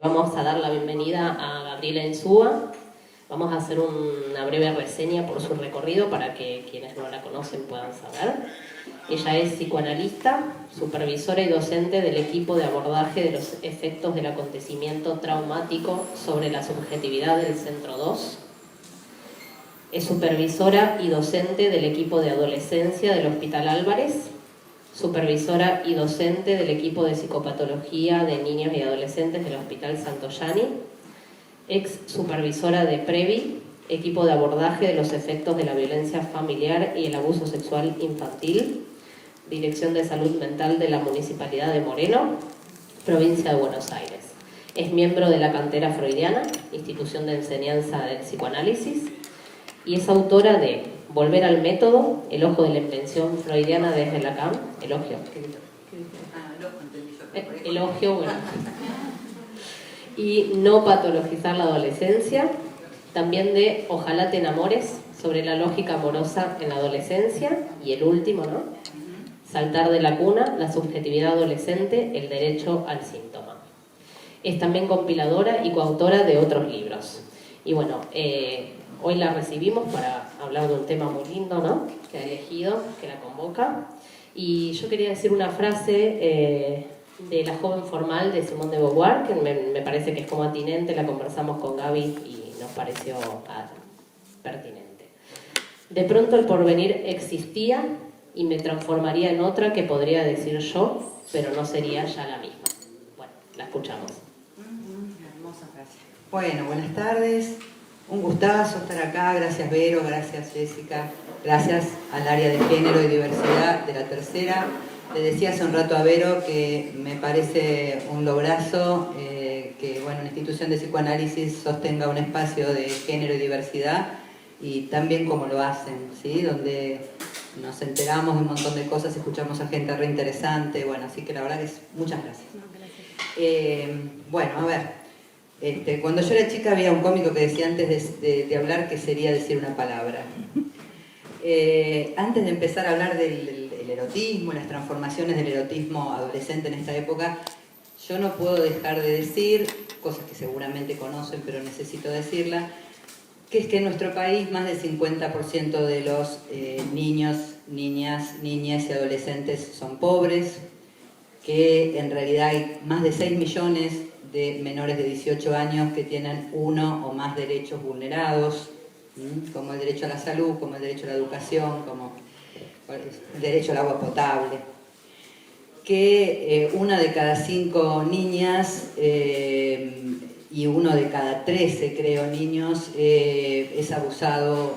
Vamos a dar la bienvenida a Gabriela Insúa. Vamos a hacer una breve reseña por su recorrido para que quienes no la conocen puedan saber. Ella es psicoanalista, supervisora y docente del equipo de abordaje de los efectos del acontecimiento traumático sobre la subjetividad del Centro 2. Es supervisora y docente del equipo de adolescencia del Hospital Álvarez, supervisora y docente del equipo de psicopatología de niños y adolescentes del Hospital Santoyani, ex supervisora de PREVI, equipo de abordaje de los efectos de la violencia familiar y el abuso sexual infantil, Dirección de Salud Mental de la Municipalidad de Moreno, provincia de Buenos Aires. Es miembro de la Cantera Freudiana, institución de enseñanza del psicoanálisis, y es autora de Volver al método, el ojo de la invención freudiana desde Lacan, elogio. Elogio, bueno. Y No patologizar la adolescencia, también de Ojalá te enamores, sobre la lógica amorosa en la adolescencia, y el último, ¿no? Saltar de la cuna, la subjetividad adolescente, el derecho al síntoma. Es también compiladora y coautora de otros libros. Y bueno, hoy la recibimos para hablar de un tema muy lindo, ¿no? Que ha elegido, que la convoca. Y yo quería decir una frase de La joven formal de Simone de Beauvoir, que me parece que es como atinente, la conversamos con Gaby y nos pareció pertinente. De pronto el porvenir existía y me transformaría en otra que podría decir yo, pero no sería ya la misma. Bueno, la escuchamos. Hermosa frase. Bueno, buenas tardes. Un gustazo estar acá. Gracias Vero, gracias Jessica, gracias al área de género y diversidad de la tercera. Le decía hace un rato a Vero que me parece un lograzo que bueno, una institución de psicoanálisis sostenga un espacio de género y diversidad, y también como lo hacen, ¿sí? Donde nos enteramos de un montón de cosas, escuchamos a gente re interesante, bueno, así que la verdad que es muchas gracias. Bueno, a ver, cuando yo era chica había un cómico que decía antes de hablar que sería decir una palabra. Antes de empezar a hablar del erotismo, las transformaciones del erotismo adolescente en esta época, yo no puedo dejar de decir, cosas que seguramente conocen pero necesito decirla, que es que en nuestro país más del 50% de los niños, niñas y adolescentes son pobres, que en realidad hay más de 6 millones de menores de 18 años que tienen uno o más derechos vulnerados, como el derecho a la salud, como el derecho a la educación, como el derecho al agua potable, que una de cada 5 niñas y uno de cada 13, creo, niños es abusado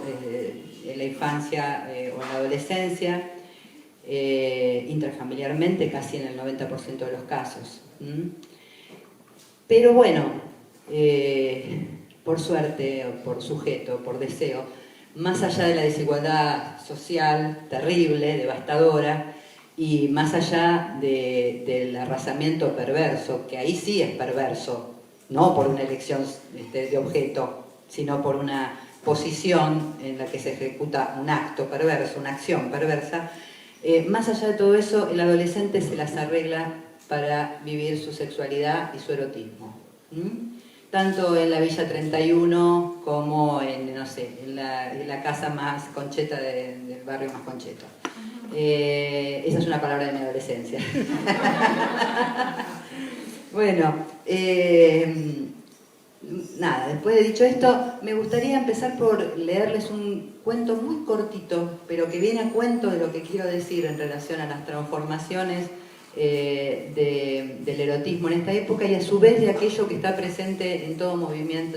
en la infancia o en la adolescencia, intrafamiliarmente casi en el 90% de los casos. Pero bueno, por suerte, o por sujeto, por deseo, más allá de la desigualdad social terrible, devastadora, y más allá del arrasamiento perverso, que ahí sí es perverso, no por una elección de objeto, sino por una posición en la que se ejecuta un acto perverso, una acción perversa, más allá de todo eso, el adolescente se las arregla para vivir su sexualidad y su erotismo. Tanto en la Villa 31 como en, no sé, en la casa más concheta del barrio más concheto. Esa es una palabra de mi adolescencia. Bueno, nada, después de dicho esto, me gustaría empezar por leerles un cuento muy cortito, pero que viene a cuento de lo que quiero decir en relación a las transformaciones del erotismo en esta época, y a su vez de aquello que está presente en todo movimiento,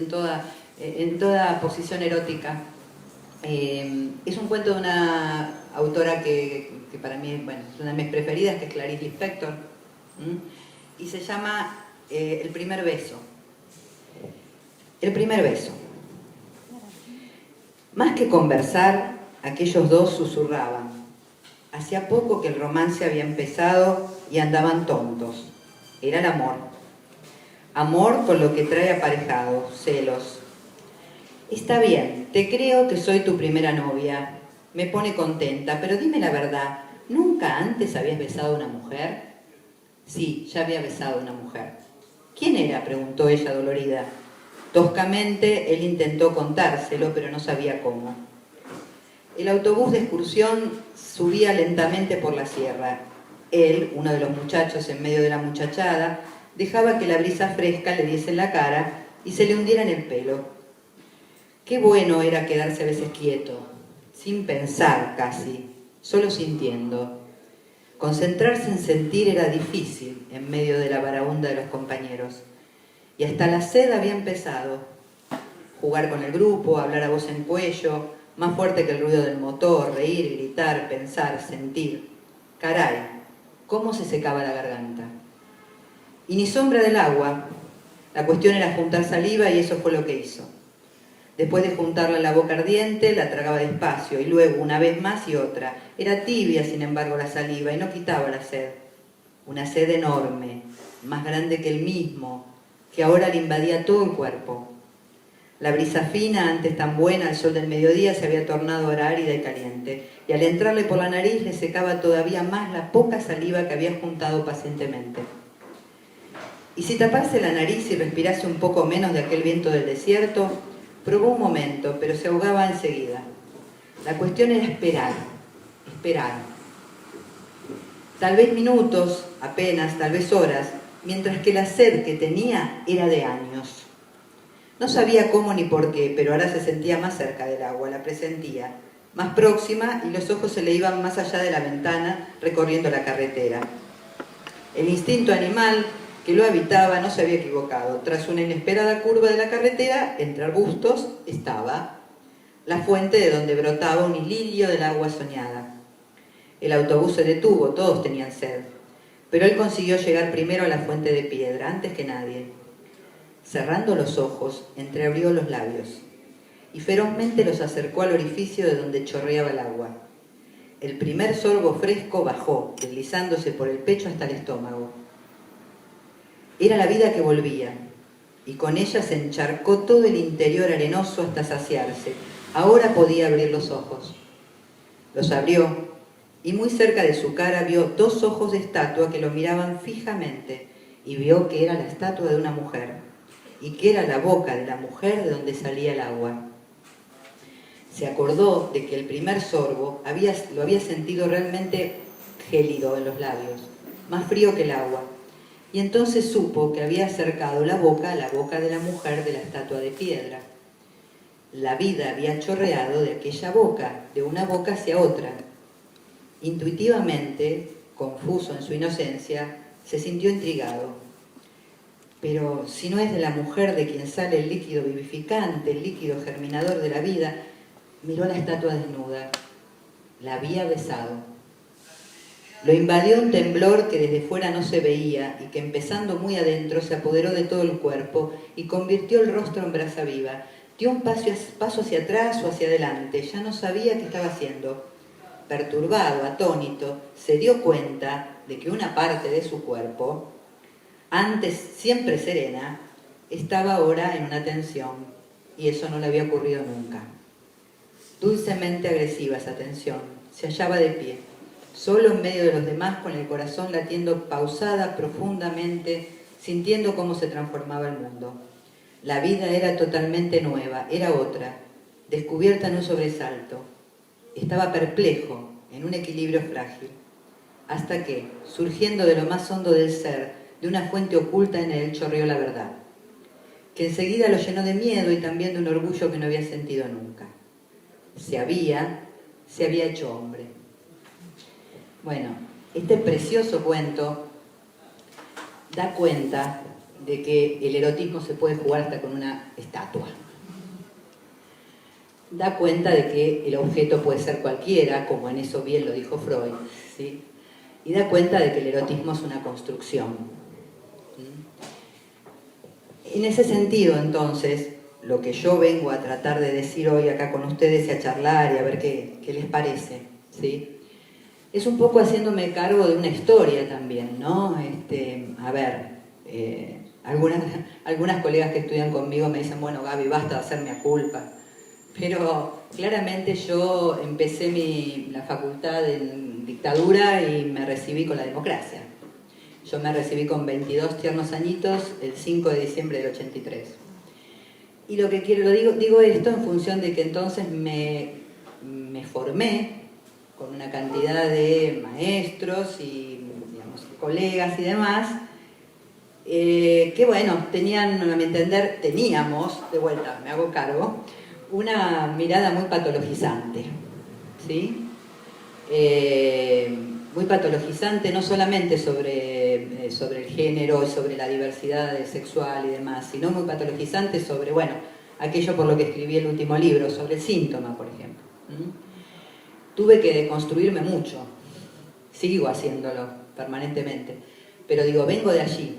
en toda posición erótica. Es un cuento de una autora que para mí bueno, es una de mis preferidas, que es Clarice Lispector, y se llama El primer beso. El primer beso. Más que conversar, aquellos dos susurraban. Hacía poco que el romance había empezado y andaban tontos. Era el amor. Amor con lo que trae aparejado, celos. Está bien, te creo que soy tu primera novia. Me pone contenta, pero dime la verdad, ¿nunca antes habías besado a una mujer? Sí, ya había besado a una mujer. ¿Quién era?, preguntó ella dolorida. Toscamente él intentó contárselo, pero no sabía cómo. El autobús de excursión subía lentamente por la sierra. Él, uno de los muchachos en medio de la muchachada, dejaba que la brisa fresca le diese en la cara y se le hundiera en el pelo. Qué bueno era quedarse a veces quieto, sin pensar casi, solo sintiendo. Concentrarse en sentir era difícil en medio de la varaunda de los compañeros. Y hasta la sed había empezado. Jugar con el grupo, hablar a voz en cuello, más fuerte que el ruido del motor, reír, gritar, pensar, sentir. Caray, cómo se secaba la garganta. Y ni sombra del agua. La cuestión era juntar saliva y eso fue lo que hizo. Después de juntarla en la boca ardiente, la tragaba despacio y luego una vez más y otra. Era tibia, sin embargo, la saliva y no quitaba la sed. Una sed enorme, más grande que él mismo, que ahora le invadía todo el cuerpo. La brisa fina, antes tan buena al sol del mediodía, se había tornado ahora árida y caliente, y al entrarle por la nariz le secaba todavía más la poca saliva que había juntado pacientemente. Y si tapase la nariz y respirase un poco menos de aquel viento del desierto, probó un momento, pero se ahogaba enseguida. La cuestión era esperar, esperar. Tal vez minutos, apenas, tal vez horas, mientras que la sed que tenía era de años. No sabía cómo ni por qué, pero ahora se sentía más cerca del agua, la presentía, más próxima, y los ojos se le iban más allá de la ventana, recorriendo la carretera. El instinto animal que lo habitaba no se había equivocado. Tras una inesperada curva de la carretera, entre arbustos, estaba la fuente de donde brotaba un hilillo del agua soñada. El autobús se detuvo, todos tenían sed, pero él consiguió llegar primero a la fuente de piedra, antes que nadie. Cerrando los ojos, entreabrió los labios y ferozmente los acercó al orificio de donde chorreaba el agua. El primer sorbo fresco bajó, deslizándose por el pecho hasta el estómago. Era la vida que volvía, y con ella se encharcó todo el interior arenoso hasta saciarse. Ahora podía abrir los ojos. Los abrió, y muy cerca de su cara vio dos ojos de estatua que lo miraban fijamente, y vio que era la estatua de una mujer, y que era la boca de la mujer de donde salía el agua. Se acordó de que el primer sorbo lo había sentido realmente gélido en los labios, más frío que el agua, y entonces supo que había acercado la boca a la boca de la mujer de la estatua de piedra. La vida había chorreado de aquella boca, de una boca hacia otra. Intuitivamente, confuso en su inocencia, se sintió intrigado. Pero si no es de la mujer de quien sale el líquido vivificante, el líquido germinador de la vida, miró la estatua desnuda. La había besado. Lo invadió un temblor que desde fuera no se veía y que empezando muy adentro se apoderó de todo el cuerpo y convirtió el rostro en brasa viva. Dio un paso hacia atrás o hacia adelante, ya no sabía qué estaba haciendo. Perturbado, atónito, se dio cuenta de que una parte de su cuerpo, antes siempre serena, estaba ahora en una tensión, y eso no le había ocurrido nunca. Dulcemente agresiva esa tensión, se hallaba de pie, solo en medio de los demás, con el corazón latiendo pausada, profundamente, sintiendo cómo se transformaba el mundo. La vida era totalmente nueva, era otra, descubierta en un sobresalto. Estaba perplejo, en un equilibrio frágil, hasta que, surgiendo de lo más hondo del ser, de una fuente oculta en él, chorreó la verdad, que enseguida lo llenó de miedo y también de un orgullo que no había sentido nunca. Se había hecho hombre. Bueno, este precioso cuento da cuenta de que el erotismo se puede jugar hasta con una estatua. Da cuenta de que el objeto puede ser cualquiera, como en eso bien lo dijo Freud, ¿sí? Y da cuenta de que el erotismo es una construcción. En ese sentido, entonces, lo que yo vengo a tratar de decir hoy acá con ustedes y a charlar y a ver qué les parece, ¿sí? Es un poco haciéndome cargo de una historia también, ¿no? Algunas colegas que estudian conmigo me dicen, bueno, Gaby, basta de hacerme a culpa. Pero claramente yo empecé la facultad en dictadura y me recibí con la democracia. Yo me recibí con 22 tiernos añitos el 5 de diciembre del 83. Y lo que quiero, digo esto en función de que entonces me formé con una cantidad de maestros y, digamos, colegas y demás, que bueno, tenían, a mi entender, teníamos, de vuelta, me hago cargo, una mirada muy patologizante, ¿sí? Muy patologizante, no solamente sobre el género y sobre la diversidad sexual y demás, sino muy patologizante sobre, bueno, aquello por lo que escribí el último libro, sobre el síntoma, por ejemplo. Tuve que deconstruirme mucho, sigo haciéndolo permanentemente, pero digo, vengo de allí.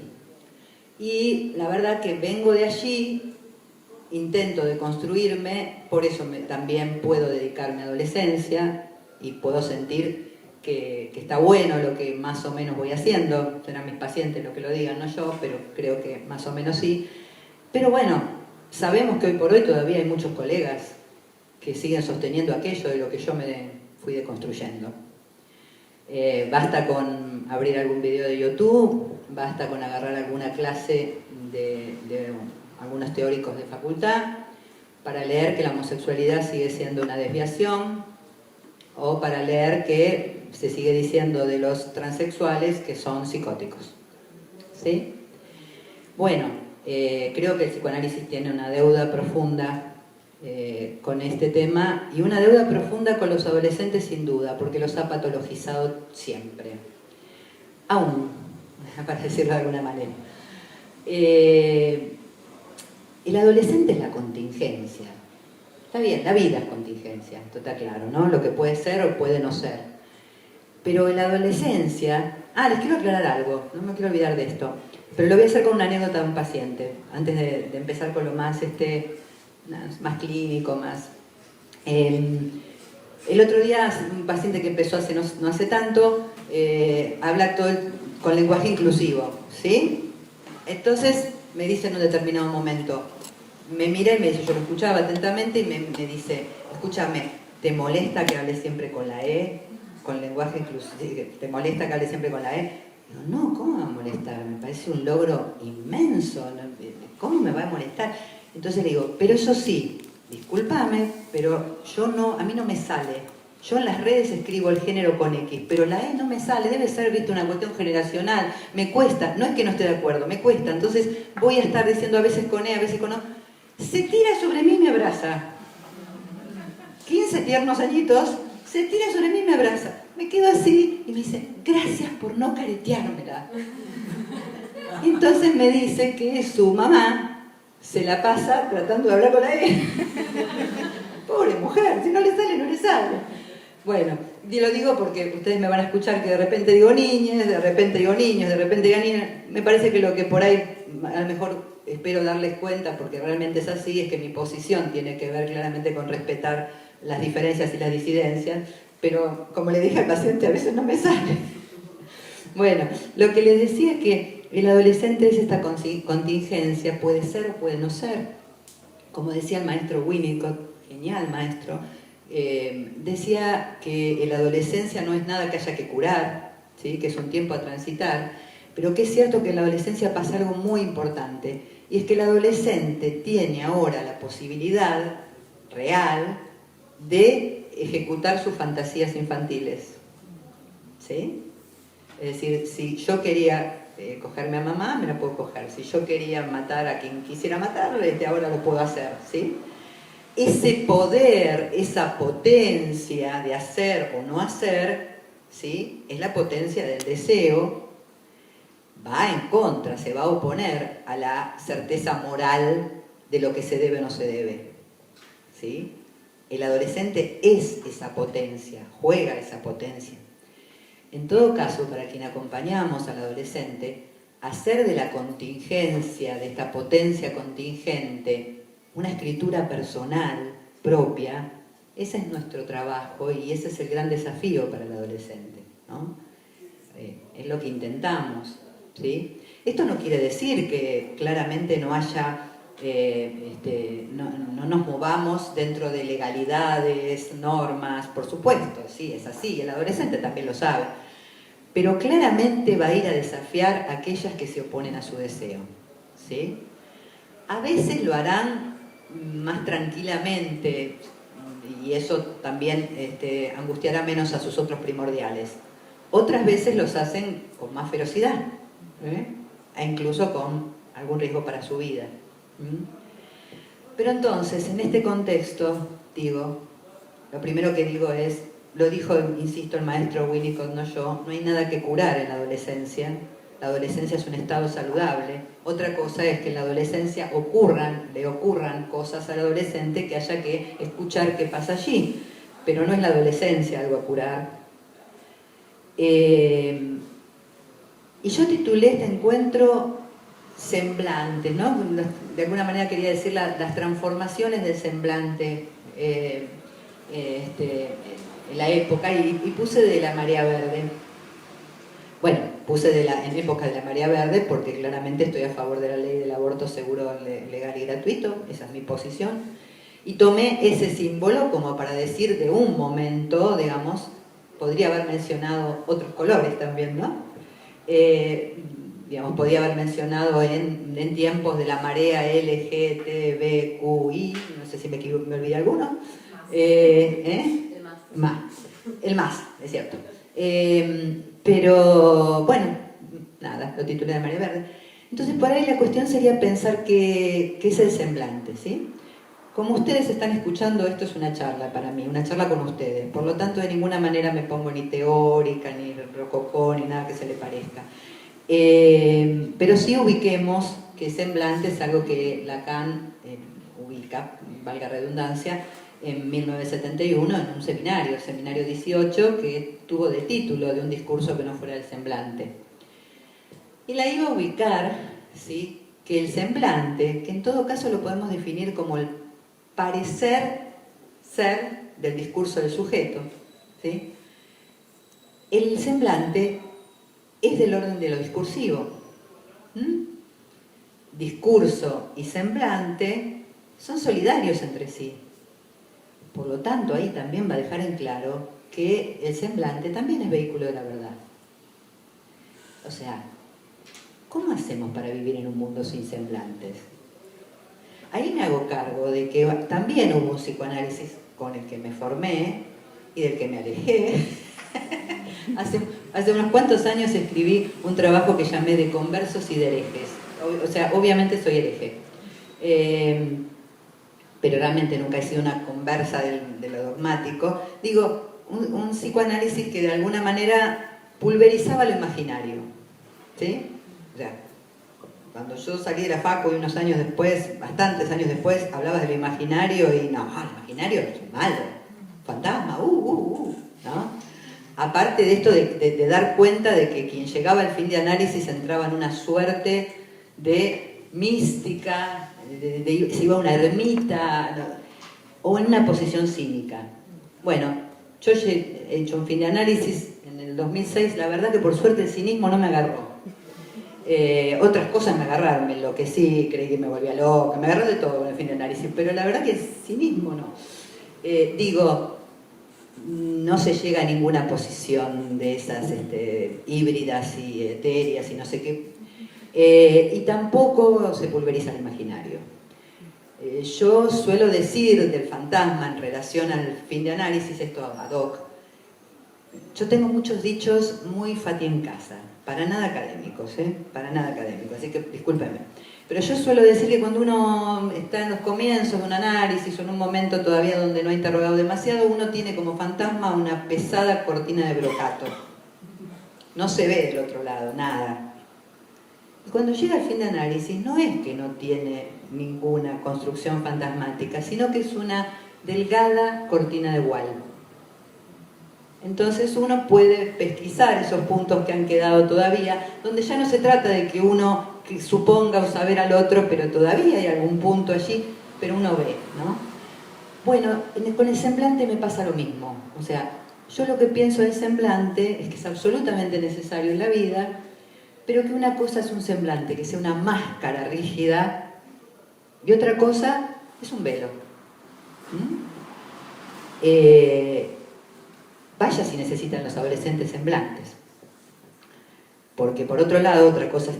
Y la verdad que vengo de allí, intento deconstruirme, por eso también puedo dedicarme a adolescencia y puedo sentir que está bueno lo que más o menos voy haciendo. Serán mis pacientes los que lo digan, no yo, pero creo que más o menos sí. Pero bueno, sabemos que hoy por hoy todavía hay muchos colegas que siguen sosteniendo aquello de lo que yo me fui deconstruyendo. Basta con abrir algún video de YouTube, basta con agarrar alguna clase de algunos teóricos de facultad para leer que la homosexualidad sigue siendo una desviación, o para leer que se sigue diciendo de los transexuales que son psicóticos. ¿Sí? Bueno, creo que el psicoanálisis tiene una deuda profunda con este tema, y una deuda profunda con los adolescentes sin duda, porque los ha patologizado siempre. Aún, para decirlo de alguna manera. El adolescente es la contingencia. Está bien, la vida es contingencia, esto está claro, ¿no? Lo que puede ser o puede no ser. Pero en la adolescencia... les quiero aclarar algo, no me quiero olvidar de esto, pero lo voy a hacer con una anécdota de un paciente, antes de empezar con lo más, más clínico, más... el otro día, un paciente que empezó no hace tanto, habla con lenguaje inclusivo, ¿sí? Entonces me dice en un determinado momento, me mira y me dice, yo lo escuchaba atentamente y me dice, escúchame, ¿te molesta que hable siempre con la E? Con lenguaje inclusivo, ¿te molesta que hable siempre con la E? Digo, no, ¿cómo me va a molestar? Me parece un logro inmenso, ¿cómo me va a molestar? Entonces le digo, pero eso sí, discúlpame, pero a mí no me sale. Yo en las redes escribo el género con X, pero la E no me sale, debe ser, viste, una cuestión generacional, me cuesta, no es que no esté de acuerdo, me cuesta, entonces voy a estar diciendo a veces con E, a veces con O. Se tira sobre mí y me abraza. 15 tiernos añitos, se tira sobre mí y me abraza. Me quedo así y me dice, gracias por no careteármela. Entonces me dice que su mamá se la pasa tratando de hablar con la E. Pobre mujer, si no le sale, no le sale. Bueno, y lo digo porque ustedes me van a escuchar que de repente digo niñas, de repente digo niños, de repente digo niñas. Me parece que lo que por ahí, a lo mejor espero darles cuenta, porque realmente es así, es que mi posición tiene que ver claramente con respetar las diferencias y las disidencias, pero como le dije al paciente, a veces no me sale. Bueno, lo que les decía es que el adolescente es esta contingencia, puede ser o puede no ser. Como decía el maestro Winnicott, genial maestro, decía que la adolescencia no es nada que haya que curar, ¿sí? Que es un tiempo a transitar, pero que es cierto que en la adolescencia pasa algo muy importante, y es que el adolescente tiene ahora la posibilidad real de ejecutar sus fantasías infantiles. ¿Sí? Es decir, si yo quería cogerme a mamá, me la puedo coger. Si yo quería matar a quien quisiera matar, ahora lo puedo hacer. ¿Sí? Ese poder, esa potencia de hacer o no hacer, ¿sí? Es la potencia del deseo, va en contra, se va a oponer a la certeza moral de lo que se debe o no se debe. ¿Sí? El adolescente es esa potencia, juega esa potencia. En todo caso, para quien acompañamos al adolescente, hacer de la contingencia, de esta potencia contingente, una escritura personal, propia, ese es nuestro trabajo y ese es el gran desafío para el adolescente, ¿no? Es lo que intentamos, ¿sí? Esto no quiere decir que claramente no haya, no nos movamos dentro de legalidades, normas, por supuesto, sí, es así, el adolescente también lo sabe. pero claramente va a ir a desafiar a aquellas que se oponen a su deseo, ¿sí? A veces lo harán más tranquilamente, y eso también angustiará menos a sus otros primordiales. Otras veces los hacen con más ferocidad, e incluso con algún riesgo para su vida. Pero entonces, en este contexto, digo, lo primero que digo es, lo dijo, insisto, el maestro Winnicott, no yo, no hay nada que curar en la adolescencia. La adolescencia es un estado saludable. Otra cosa es que en la adolescencia le ocurran cosas al adolescente que haya que escuchar qué pasa allí. Pero no es la adolescencia algo a curar. Y yo titulé este encuentro Semblante, ¿no? De alguna manera quería decir las transformaciones del semblante en la época, y puse de la marea verde. Bueno, puse en época de la marea verde porque claramente estoy a favor de la ley del aborto seguro, legal y gratuito, esa es mi posición, y tomé ese símbolo como para decir de un momento, digamos, podría haber mencionado otros colores también, ¿no? Digamos, podía haber mencionado en tiempos de la marea LGTBQI, no sé si me olvidé alguno. El más, es cierto. Pero, bueno, nada, lo titulé de marea verde. Entonces, por ahí la cuestión sería pensar qué es el semblante, ¿sí? Como ustedes están escuchando, esto es una charla para mí, una charla con ustedes. Por lo tanto, de ninguna manera me pongo ni teórica, ni rococó, ni nada que se le parezca. Pero sí ubiquemos que semblante es algo que Lacan ubica, valga redundancia, en 1971 en un seminario, seminario 18, que tuvo de título de un discurso que no fuera el semblante. Y la iba a ubicar, ¿sí?, que el semblante, que en todo caso lo podemos definir como el parecer ser del discurso del sujeto, ¿sí?, el semblante es del orden de lo discursivo. Discurso y semblante son solidarios entre sí. Por lo tanto, ahí también va a dejar en claro que el semblante también es vehículo de la verdad. O sea, ¿cómo hacemos para vivir en un mundo sin semblantes? Ahí me hago cargo de que también hubo un psicoanálisis con el que me formé y del que me alejé. Hace unos cuantos años escribí un trabajo que llamé de conversos y de herejes. O sea, obviamente soy hereje. Pero realmente nunca he sido una conversa de lo dogmático. Digo, un psicoanálisis que de alguna manera pulverizaba lo imaginario, ¿sí? O sea, cuando yo salí de la facu y unos años después, bastantes años después, hablabas de lo imaginario y no, el imaginario es malo, fantasma, ¿no? Aparte de esto de dar cuenta de que quien llegaba al fin de análisis entraba en una suerte de mística, se iba a una ermita, ¿no?, o en una posición cínica. Bueno, yo he hecho un fin de análisis en el 2006, la verdad que por suerte el cinismo no me agarró. Otras cosas me agarraron, me enloquecí, creí que me volvía loca, me agarró de todo en el fin de análisis, pero la verdad que el cinismo no. Digo, no se llega a ninguna posición de esas híbridas y etéreas y no sé qué, y tampoco se pulveriza el imaginario. Yo suelo decir del fantasma en relación al fin de análisis, esto ad hoc, yo tengo muchos dichos muy Fati en casa, para nada académicos, para nada académicos, así que discúlpenme. Pero yo suelo decir que cuando uno está en los comienzos de un análisis o en un momento todavía donde no ha interrogado demasiado, uno tiene como fantasma una pesada cortina de brocato. No se ve del otro lado, nada. Y cuando llega el fin de análisis, no es que no tiene ninguna construcción fantasmática, sino que es una delgada cortina de Wall. Entonces uno puede pesquisar esos puntos que han quedado todavía, donde ya no se trata de que uno suponga o saber al otro, pero todavía hay algún punto allí, pero uno ve, ¿no? Bueno, con el semblante me pasa lo mismo. O sea, yo lo que pienso del semblante es que es absolutamente necesario en la vida, pero que una cosa es un semblante, que sea una máscara rígida, y otra cosa es un velo. Vaya si necesitan los adolescentes semblantes. Porque por otro lado, otra cosa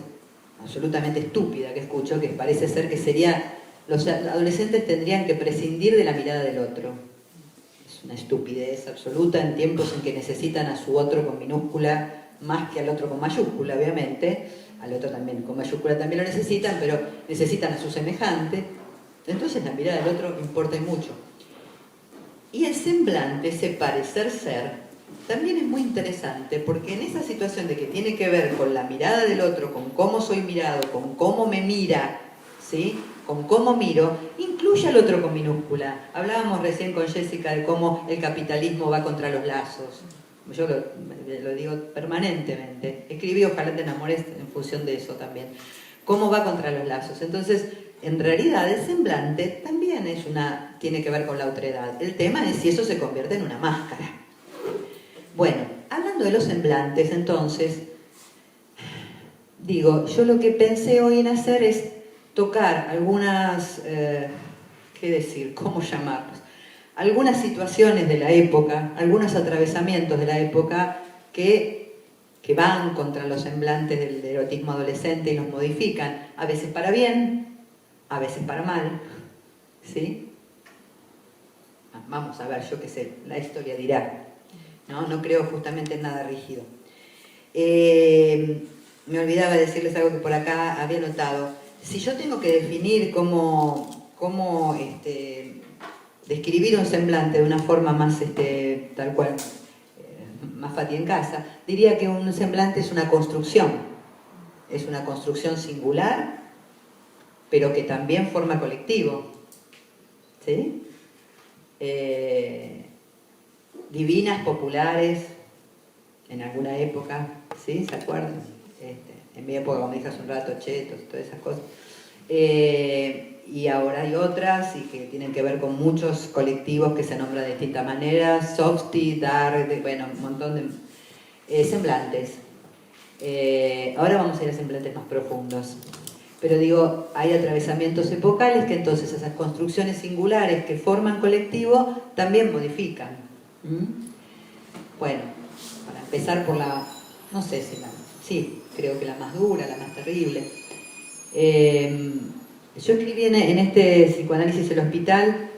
absolutamente estúpida que escucho, que parece ser que sería, los adolescentes tendrían que prescindir de la mirada del otro. Es una estupidez absoluta en tiempos en que necesitan a su otro con minúscula más que al otro con mayúscula, obviamente. Al otro también con mayúscula también lo necesitan, pero necesitan a su semejante. Entonces la mirada del otro importa mucho. Y el semblante, ese parecer ser, también es muy interesante, porque en esa situación de que tiene que ver con la mirada del otro, con cómo soy mirado, con cómo me mira, ¿sí?, con cómo miro, incluye al otro con minúscula. Hablábamos recién con Jessica de cómo el capitalismo va contra los lazos. Yo lo digo permanentemente. Escribí Ojalá te enamores en función de eso también. Cómo va contra los lazos. Entonces, en realidad el semblante también tiene que ver con la otredad. El tema es si eso se convierte en una máscara. Bueno, hablando de los semblantes, entonces, digo, yo lo que pensé hoy en hacer es tocar algunas, ¿qué decir? ¿Cómo llamarlos? Algunas situaciones de la época, algunos atravesamientos de la época que van contra los semblantes del erotismo adolescente y los modifican, a veces para bien, a veces para mal, ¿sí? Vamos a ver, yo qué sé, la historia dirá, ¿no? No creo justamente en nada rígido. Me olvidaba decirles algo que por acá había notado. Si yo tengo que definir cómo describir un semblante de una forma más tal cual, más Fati en casa, diría que un semblante es una construcción singular, pero que también forma colectivo, ¿sí? Divinas, populares, en alguna época, ¿sí? ¿Se acuerdan? En mi época, como dije hace un rato, chetos, todas esas cosas. Y ahora hay otras y que tienen que ver con muchos colectivos que se nombran de distintas maneras, Softy, Dark, bueno, un montón de semblantes. Ahora vamos a ir a semblantes más profundos. Pero digo, hay atravesamientos epocales que entonces esas construcciones singulares que forman colectivo también modifican. Bueno, para empezar por la, no sé si sí, creo que la más dura, la más terrible. Yo escribí en este Psicoanálisis el Hospital.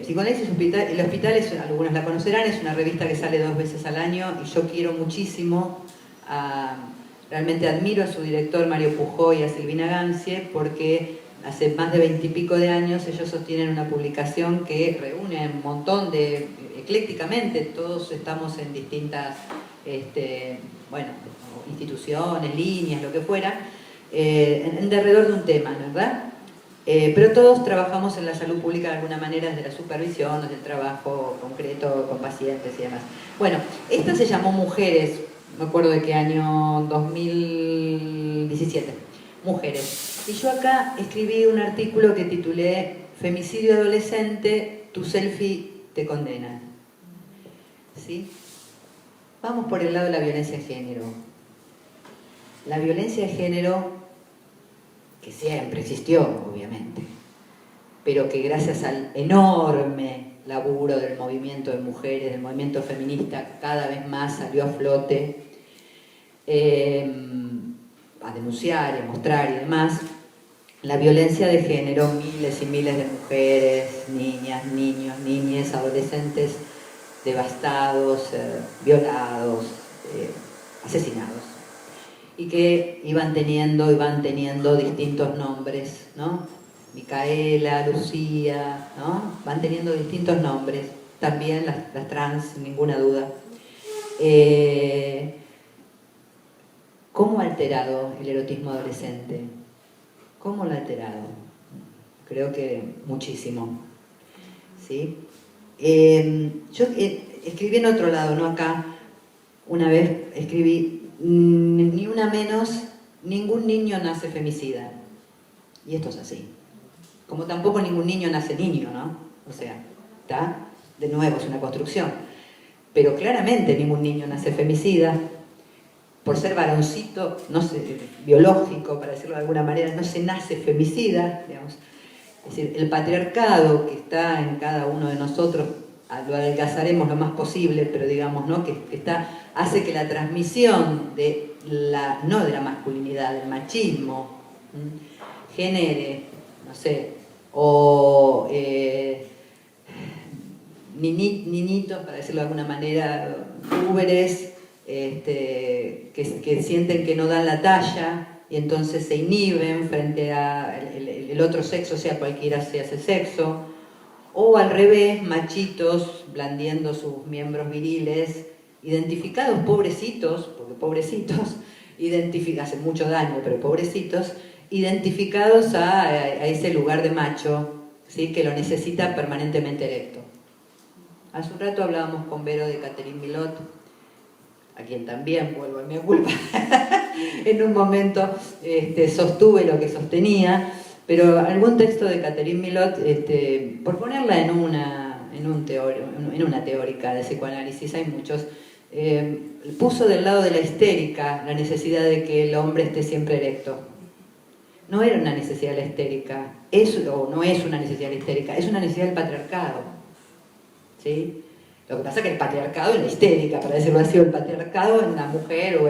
Psicoanálisis el Hospital, algunos la conocerán, es una revista que sale 2 veces al año y yo quiero muchísimo, realmente admiro a su director Mario Pujol y a Silvina Gancie, porque hace más de 20 y pico de años ellos sostienen una publicación que reúne un montón de, eclécticamente, todos estamos en distintas bueno, instituciones, líneas, lo que fuera, en derredor de un tema, ¿verdad? Pero todos trabajamos en la salud pública de alguna manera, desde la supervisión, desde el trabajo concreto con pacientes y demás. Bueno, esta se llamó Mujeres, no me acuerdo de qué año, 2017, Mujeres. Y yo acá escribí un artículo que titulé Femicidio adolescente, tu selfie te condena. ¿Sí? Vamos por el lado de la violencia de género. La violencia de género, que siempre existió, obviamente, pero que gracias al enorme laburo del movimiento de mujeres, del movimiento feminista, cada vez más salió a flote, a denunciar y a mostrar y demás, la violencia de género, miles y miles de mujeres, niñas, niños, niñas, adolescentes devastados, violados, asesinados, y que iban teniendo distintos nombres, ¿no? Micaela, Lucía, ¿no? Van teniendo distintos nombres, también las trans, sin ninguna duda. ¿Cómo ha alterado el erotismo adolescente? ¿Cómo lo ha alterado? Creo que muchísimo, ¿sí? Yo escribí en otro lado, no acá, una vez escribí, ni una menos, ningún niño nace femicida. Y esto es así. Como tampoco ningún niño nace niño, ¿no? O sea, ¿está? De nuevo, es una construcción. Pero claramente ningún niño nace femicida. Por ser varoncito, no sé, biológico, para decirlo de alguna manera, no se nace femicida, digamos. Es decir, el patriarcado que está en cada uno de nosotros, lo adelgazaremos lo más posible, pero digamos, ¿no? que hace que la transmisión de no de la masculinidad, del machismo, genere, no sé, o niñitos, para decirlo de alguna manera, púberes, que sienten que no dan la talla y entonces se inhiben frente a el otro sexo, sea cualquiera sea ese sexo, o al revés, machitos blandiendo sus miembros viriles, identificados, pobrecitos, porque pobrecitos, hacen mucho daño, pero pobrecitos, identificados a ese lugar de macho, ¿sí? Que lo necesita permanentemente erecto. Hace un rato hablábamos con Vero de Catherine Milot, a quien también, vuelvo a mi culpa, en un momento sostuve lo que sostenía, pero algún texto de Catherine Milot, por ponerla en una teórica de psicoanálisis, hay muchos, puso del lado de la histérica la necesidad de que el hombre esté siempre erecto. No era una necesidad de la histérica, no es una necesidad de la histérica, es una necesidad del patriarcado. ¿Sí? Lo que pasa es que el patriarcado es la histérica, para decirlo así, o el patriarcado en la mujer o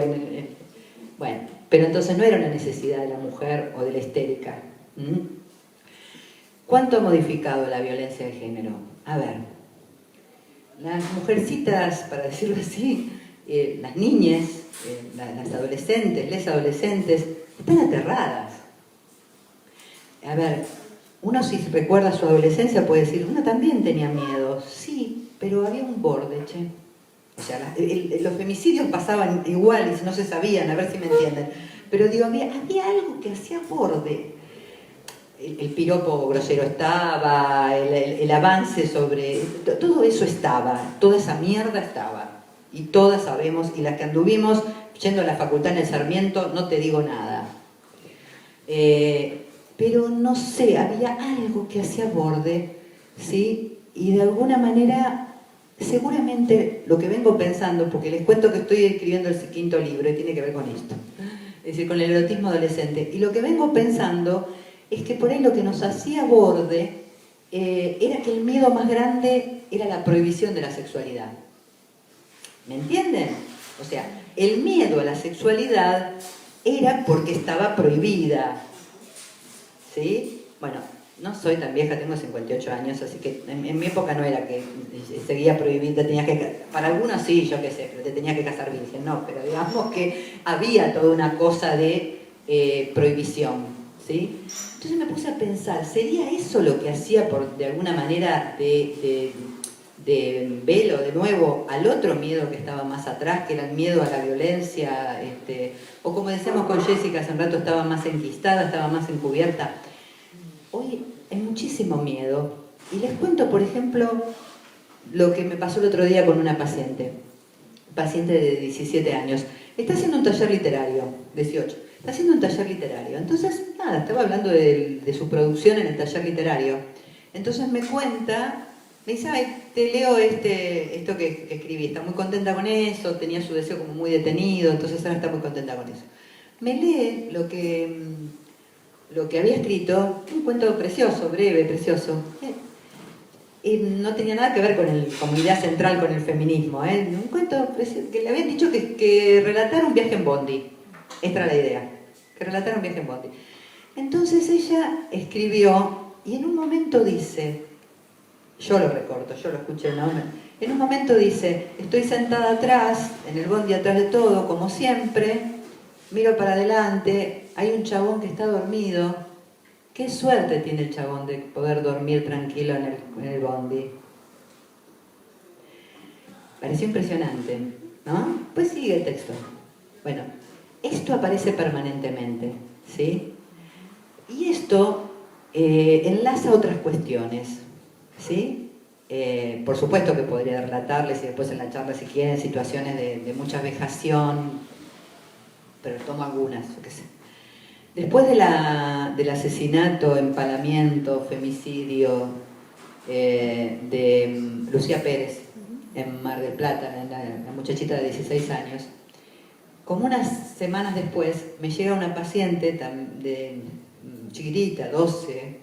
bueno, pero entonces no era una necesidad de la mujer o de la histérica. ¿Cuánto ha modificado la violencia de género? A ver, las mujercitas, para decirlo así, las niñas, las adolescentes, les adolescentes, están aterradas. A ver, uno si recuerda su adolescencia puede decir, uno también tenía miedo, sí, pero había un borde, che. O sea, los femicidios pasaban igual y no se sabían, a ver si me entienden. Pero digo, había algo que hacía borde. El piropo grosero estaba, el avance sobre... Todo eso estaba, toda esa mierda estaba. Y todas sabemos, y las que anduvimos yendo a la facultad en el Sarmiento, no te digo nada. Pero no sé, había algo que hacía borde, ¿sí? Y de alguna manera, seguramente lo que vengo pensando, porque les cuento que estoy escribiendo el quinto libro y tiene que ver con esto, es decir, con el erotismo adolescente, y lo que vengo pensando es que por ahí lo que nos hacía borde era que el miedo más grande era la prohibición de la sexualidad. ¿Me entienden? O sea, el miedo a la sexualidad era porque estaba prohibida. ¿Sí? Bueno, no soy tan vieja, tengo 58 años, así que en mi época no era que seguía prohibida, para algunos sí, yo qué sé, pero te tenías que casar virgen, no, pero digamos que había toda una cosa de prohibición, ¿sí? Entonces me puse a pensar, ¿sería eso lo que hacía de alguna manera de velo de nuevo al otro miedo que estaba más atrás, que era el miedo a la violencia, o como decíamos con Jessica hace un rato, estaba más enquistada, estaba más encubierta? Hoy hay muchísimo miedo. Y les cuento, por ejemplo, lo que me pasó el otro día con una paciente de 17 años. Está haciendo un taller literario, 18. Está haciendo un taller literario. Entonces, nada, estaba hablando de su producción en el taller literario. Entonces me cuenta, me dice, ay, te leo esto que escribí. Está muy contenta con eso, tenía su deseo como muy detenido, entonces ahora está muy contenta con eso. Me lee lo que había escrito, un cuento precioso, breve, precioso. Y no tenía nada que ver con mi idea central con el feminismo. Un cuento que le habían dicho que relatara un viaje en Bondi. Esta era la idea, que relatara un viaje en Bondi. Entonces ella escribió y en un momento dice, yo lo recorto, yo lo escuché, ¿no? En un momento dice, estoy sentada atrás, en el Bondi atrás de todo, como siempre, miro para adelante, hay un chabón que está dormido. Qué suerte tiene el chabón de poder dormir tranquilo en el Bondi. Pareció impresionante, ¿no? Pues sigue el texto. Bueno, esto aparece permanentemente, ¿sí? Y esto enlaza otras cuestiones, ¿sí? Por supuesto que podría relatarles, y después en la charla, si quieren, situaciones de mucha vejación, pero tomo algunas, yo qué sé. Después del asesinato, empalamiento, femicidio de Lucía Pérez en Mar del Plata, la muchachita de 16 años, como unas semanas después me llega una paciente chiquitita, 12,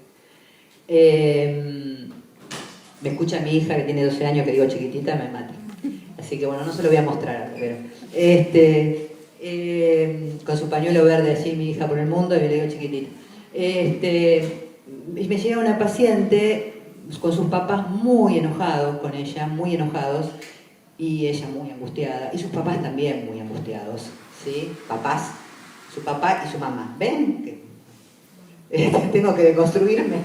me escucha mi hija que tiene 12 años, que digo chiquitita, me mata. Así que bueno, no se lo voy a mostrar, pero con su pañuelo verde allí, mi hija por el mundo, y le digo chiquitita. Y me llega una paciente con sus papás muy enojados con ella, muy enojados, y ella muy angustiada, y sus papás también muy angustiados, ¿sí? Papás, su papá y su mamá. ¿Ven? Tengo que deconstruirme,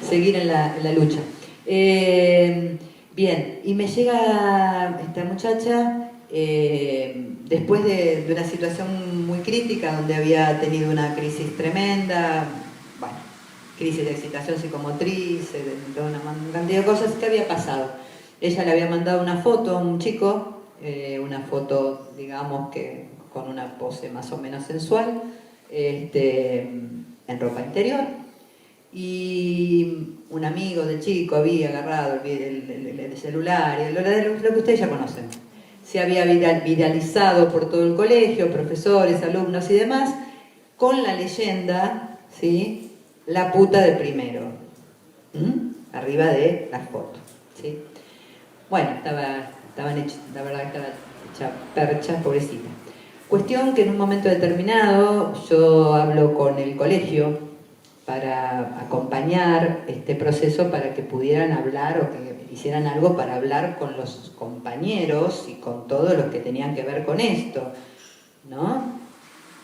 seguir en la lucha. Bien, y me llega esta muchacha después de una situación muy crítica, donde había tenido una crisis tremenda, bueno, crisis de excitación psicomotriz, de una cantidad de cosas. ¿Qué había pasado? Ella le había mandado una foto a un chico, una foto, digamos, que con una pose más o menos sensual, en ropa interior, y un amigo del chico había agarrado el celular, lo que ustedes ya conocen. Se había viralizado por todo el colegio, profesores, alumnos y demás, con la leyenda, ¿sí? La puta de primero, arriba de la foto, ¿sí? Bueno, estaban hechos, la verdad que estaba hecha percha, pobrecita. Cuestión que en un momento determinado yo hablo con el colegio para acompañar este proceso, para que pudieran hablar o que hicieran algo para hablar con los compañeros y con todos los que tenían que ver con esto, ¿no?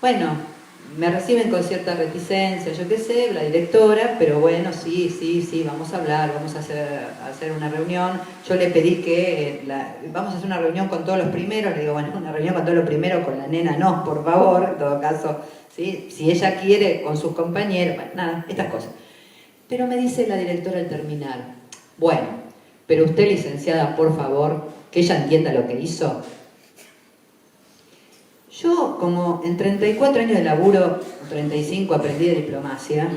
Bueno, me reciben con cierta reticencia, yo qué sé, la directora, pero bueno, sí, vamos a hablar, vamos a hacer una reunión. Yo le pedí que vamos a hacer una reunión con todos los primeros, le digo, bueno, una reunión con todos los primeros, con la nena no, por favor, en todo caso, ¿sí? Si ella quiere, con sus compañeros, bueno, nada, estas cosas. Pero me dice la directora al terminar, bueno, pero usted, licenciada, por favor, que ella entienda lo que hizo. Yo, como en 34 años de laburo, 35 aprendí de diplomacia,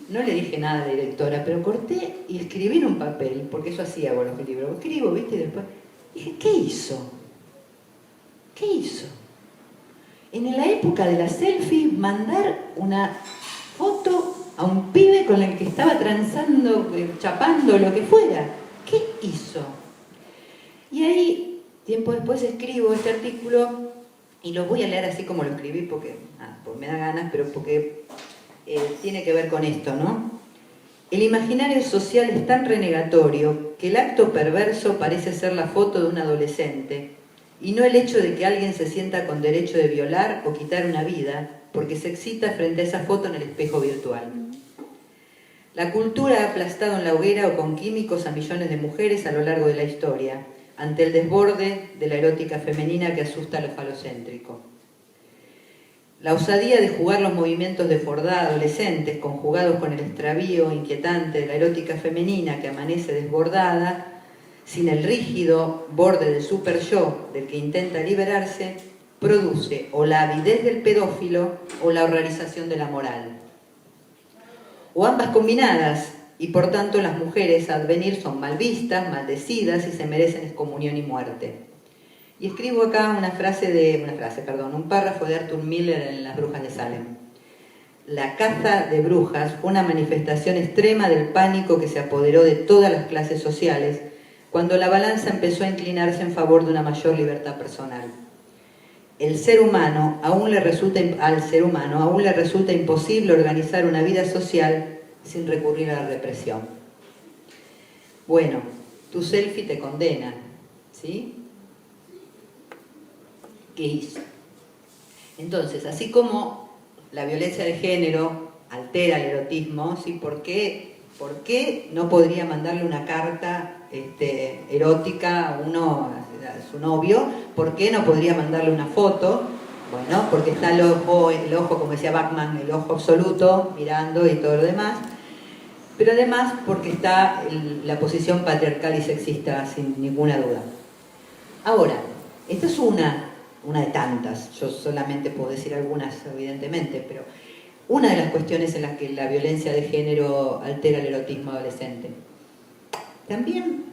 no le dije nada a la directora, pero corté y escribí en un papel, porque eso hacía con los libros. Escribo, ¿viste? Y después dije, ¿qué hizo? ¿Qué hizo? En la época de la selfie, mandar una foto a un pibe con el que estaba transando, chapando, lo que fuera. ¿Qué hizo? Y ahí, tiempo después, escribo este artículo. Y lo voy a leer así como lo escribí porque me da ganas, pero porque tiene que ver con esto, ¿no? El imaginario social es tan renegatorio que el acto perverso parece ser la foto de un adolescente y no el hecho de que alguien se sienta con derecho de violar o quitar una vida porque se excita frente a esa foto en el espejo virtual. La cultura ha aplastado en la hoguera o con químicos a millones de mujeres a lo largo de la historia, ante el desborde de la erótica femenina que asusta a lo falocéntrico. La osadía de jugar los movimientos de Fordá adolescentes, conjugados con el extravío inquietante de la erótica femenina que amanece desbordada, sin el rígido borde del super yo del que intenta liberarse, produce o la avidez del pedófilo o la horrorización de la moral. O ambas combinadas, y por tanto las mujeres a advenir son mal vistas, maldecidas y se merecen excomunión y muerte. Y escribo acá un párrafo de Arthur Miller en Las brujas de Salem. La caza de brujas fue una manifestación extrema del pánico que se apoderó de todas las clases sociales cuando la balanza empezó a inclinarse en favor de una mayor libertad personal. Al ser humano aún le resulta imposible organizar una vida social sin recurrir a la represión. Bueno, tu selfie te condena, ¿sí? ¿Qué hizo? Entonces, así como la violencia de género altera el erotismo, ¿sí? ¿Por qué no podría mandarle una carta erótica a su novio? ¿Por qué no podría mandarle una foto? Bueno, porque está el ojo, como decía Bachman, el ojo absoluto mirando y todo lo demás. Pero además porque está la posición patriarcal y sexista, sin ninguna duda. Ahora, esta es una de tantas, yo solamente puedo decir algunas, evidentemente, pero una de las cuestiones en las que la violencia de género altera el erotismo adolescente. También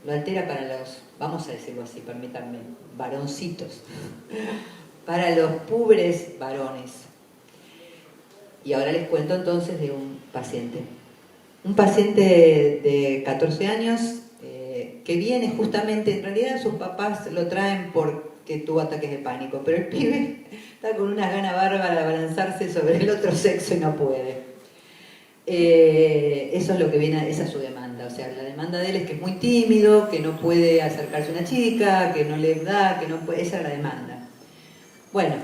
lo altera para los, vamos a decirlo así, permítanme, varoncitos, para los pobres varones. Y ahora les cuento entonces de un paciente. Un paciente de 14 años que viene justamente, en realidad sus papás lo traen por que tuvo ataques de pánico, pero el pibe está con una gana bárbara de abalanzarse sobre el otro sexo y no puede. Eso es lo que viene, esa es su demanda. O sea, la demanda de él es que es muy tímido, que no puede acercarse a una chica, que no le da, que no puede, esa es la demanda. Bueno,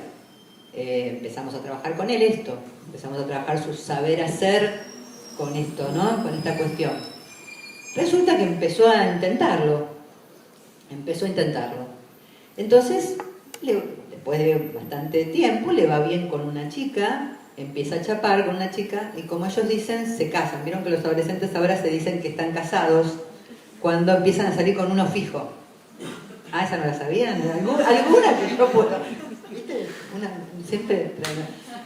empezamos a trabajar con él esto, empezamos a trabajar su saber hacer con esto, ¿no? Con esta cuestión. Resulta que empezó a intentarlo. Entonces, después de bastante tiempo, le va bien con una chica, empieza a chapar con una chica y como ellos dicen, se casan. Vieron que los adolescentes ahora se dicen que están casados cuando empiezan a salir con uno fijo. Ah, esa no la sabían. Alguna que yo puedo. ¿Viste? Siempre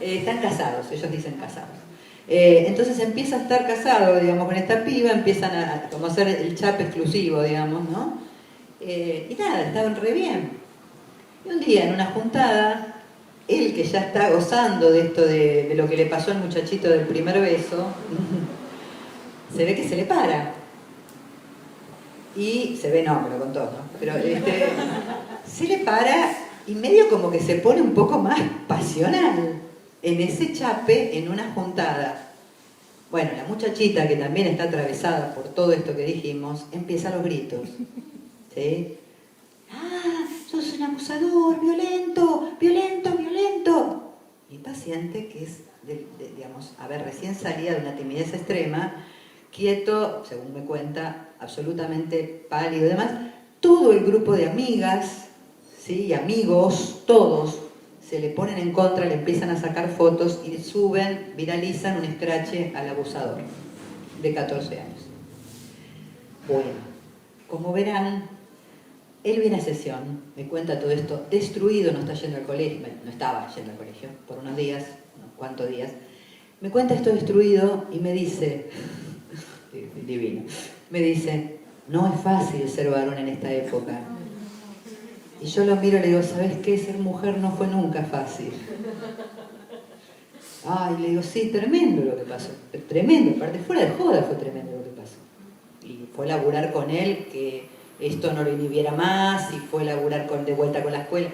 están casados, ellos dicen casados. Entonces empieza a estar casado, digamos, con esta piba, empiezan a como hacer el chape exclusivo, digamos, ¿no? Y nada, estaban re bien. Y un día en una juntada, él que ya está gozando de esto de lo que le pasó al muchachito del primer beso, se ve que se le para. Y se ve, no, me lo contó, ¿no? Pero se le para y medio como que se pone un poco más pasional en ese chape en una juntada. Bueno, la muchachita, que también está atravesada por todo esto que dijimos, empieza los gritos. ¿Sí? ¡Ah! ¡Sos un abusador! ¡Violento! ¡Violento! ¡Violento! Mi paciente, que es, digamos, recién salida de una timidez extrema, quieto, según me cuenta, absolutamente pálido y demás, todo el grupo de amigas, ¿sí? Amigos, todos, se le ponen en contra, le empiezan a sacar fotos y suben, viralizan un escrache al abusador de 14 años. Bueno, como verán, él viene a sesión, me cuenta todo esto, destruido, no está yendo al colegio, no estaba yendo al colegio por unos días, unos cuantos días, me cuenta esto destruido y me dice, divino, me dice, no es fácil ser varón en esta época. Y yo lo miro y le digo, ¿sabes qué? Ser mujer no fue nunca fácil. Ay, le digo, sí, tremendo lo que pasó, tremendo, aparte fuera de joda fue tremendo lo que pasó. Y fue laburar con él, que esto no lo inhibiera más, y fue laburar de vuelta con la escuela.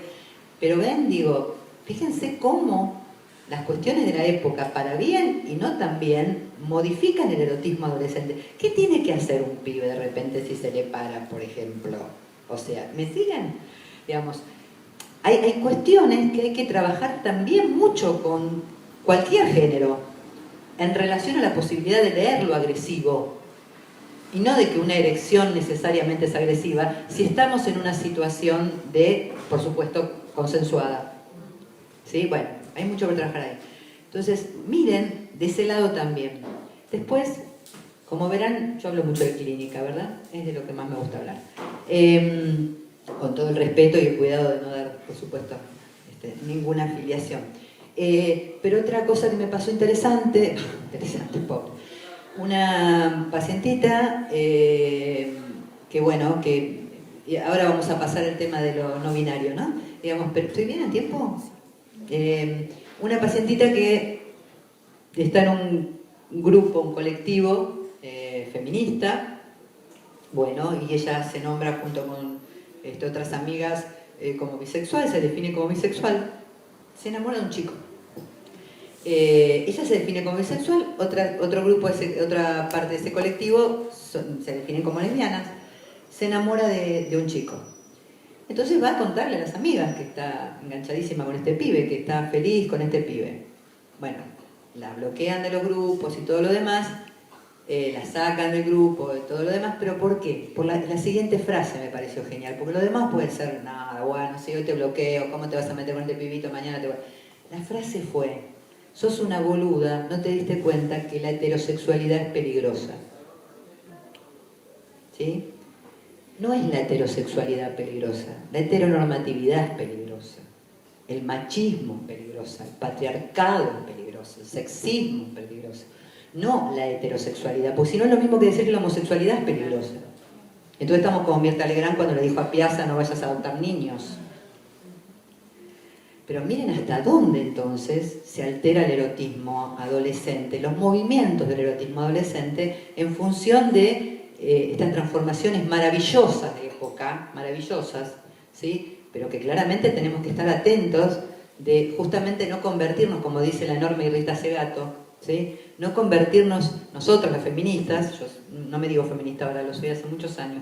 Pero ven, digo, fíjense cómo las cuestiones de la época, para bien y no tan bien, modifican el erotismo adolescente. ¿Qué tiene que hacer un pibe de repente si se le para, por ejemplo? O sea, ¿me siguen? Digamos, hay cuestiones que hay que trabajar también mucho con cualquier género en relación a la posibilidad de leer lo agresivo y no de que una erección necesariamente es agresiva si estamos en una situación de, por supuesto, consensuada. ¿Sí? Bueno, hay mucho que trabajar ahí. Entonces, miren de ese lado también. Después, como verán, yo hablo mucho de clínica, ¿verdad? Es de lo que más me gusta hablar. Con todo el respeto y el cuidado de no dar, por supuesto, ninguna afiliación. Pero otra cosa que me pasó interesante, pobre, una pacientita que bueno, que ahora vamos a pasar el tema de lo no binario, ¿no? Digamos, pero ¿estoy bien en tiempo? Una pacientita que está en un grupo, un colectivo feminista, bueno, y ella se nombra junto con otras amigas como bisexual, se define como bisexual, se enamora de un chico. Ella se define como bisexual, otro grupo, otra parte de ese colectivo se definen como lesbianas, se enamora de un chico. Entonces va a contarle a las amigas que está enganchadísima con este pibe, que está feliz con este pibe. Bueno, la bloquean de los grupos y todo lo demás, la sacan del grupo y todo lo demás, pero ¿por qué? Por la siguiente frase me pareció genial, porque lo demás puede ser nada, bueno, si hoy te bloqueo, ¿cómo te vas a meter con este pibito? Mañana te voy... La frase fue, sos una boluda, no te diste cuenta que la heterosexualidad es peligrosa. ¿Sí? No es la heterosexualidad peligrosa, la heteronormatividad es peligrosa, el machismo es peligroso, el patriarcado es peligroso, el sexismo es peligroso, no la heterosexualidad, porque si no es lo mismo que decir que la homosexualidad es peligrosa. Entonces estamos como Mirta Legrand cuando le dijo a Piazza, no vayas a adoptar niños. Pero miren hasta dónde entonces se altera el erotismo adolescente, los movimientos del erotismo adolescente en función de estas transformaciones maravillosas de época, maravillosas, ¿sí? pero que claramente tenemos que estar atentos de justamente no convertirnos, como dice la enorme Rita Segato, ¿sí? No convertirnos nosotros, las feministas, yo no me digo feminista ahora, lo soy hace muchos años,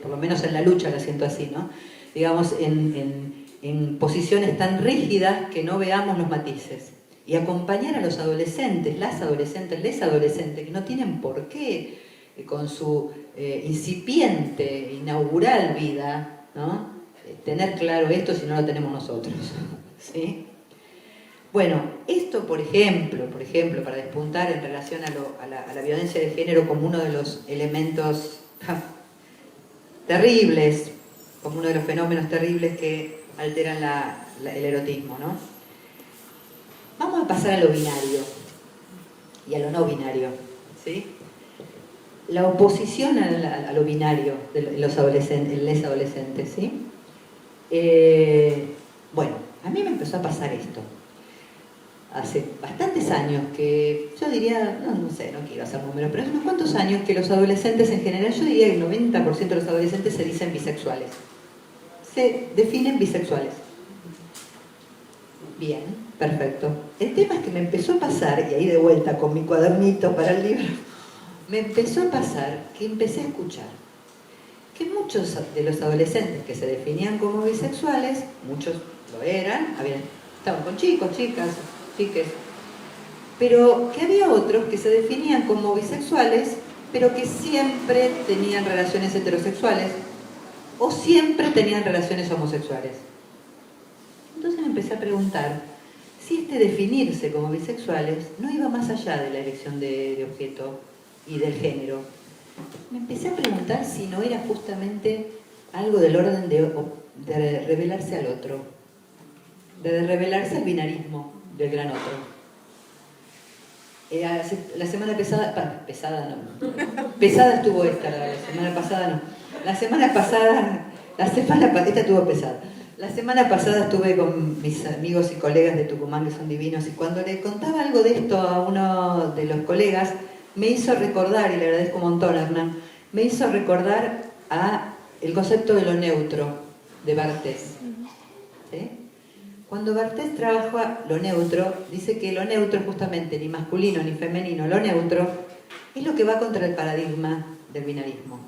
por lo menos en la lucha la siento así, ¿no? Digamos, en posiciones tan rígidas que no veamos los matices. Y acompañar a los adolescentes, las adolescentes, les adolescentes, que no tienen por qué, con su incipiente, inaugural vida, ¿no? Tener claro esto si no lo tenemos nosotros, ¿sí? Bueno, esto por ejemplo, para despuntar en relación a la violencia de género como uno de los elementos terribles, como uno de los fenómenos terribles que alteran el erotismo, ¿no? Vamos a pasar a lo binario y a lo no binario, ¿sí? La oposición a lo binario de los adolescentes, les adolescentes, ¿sí? Bueno, a mí me empezó a pasar esto. Hace bastantes años que, yo diría, no sé, no quiero hacer números, pero hace unos cuantos años que los adolescentes en general, yo diría que el 90% de los adolescentes se dicen bisexuales. Se definen bisexuales. Bien, perfecto. El tema es que me empezó a pasar, y ahí de vuelta con mi cuadernito para el libro, me empezó a pasar que empecé a escuchar que muchos de los adolescentes que se definían como bisexuales, muchos lo eran, estaban con chicos, chicas, chiques, pero que había otros que se definían como bisexuales, pero que siempre tenían relaciones heterosexuales o siempre tenían relaciones homosexuales. Entonces me empecé a preguntar si este definirse como bisexuales no iba más allá de la elección de objeto y del género. Me empecé a preguntar si no era justamente algo del orden de revelarse al otro, de revelarse al binarismo del gran otro. La semana pesada estuvo esta, la semana pasada no. Esta estuvo pesada. La semana pasada estuve con mis amigos y colegas de Tucumán que son divinos y cuando le contaba algo de esto a uno de los colegas me hizo recordar, y le agradezco un montón a Hernán, me hizo recordar a el concepto de lo neutro de Barthes. ¿Sí? Cuando Barthes trabaja lo neutro, dice que lo neutro justamente ni masculino ni femenino, lo neutro es lo que va contra el paradigma del binarismo.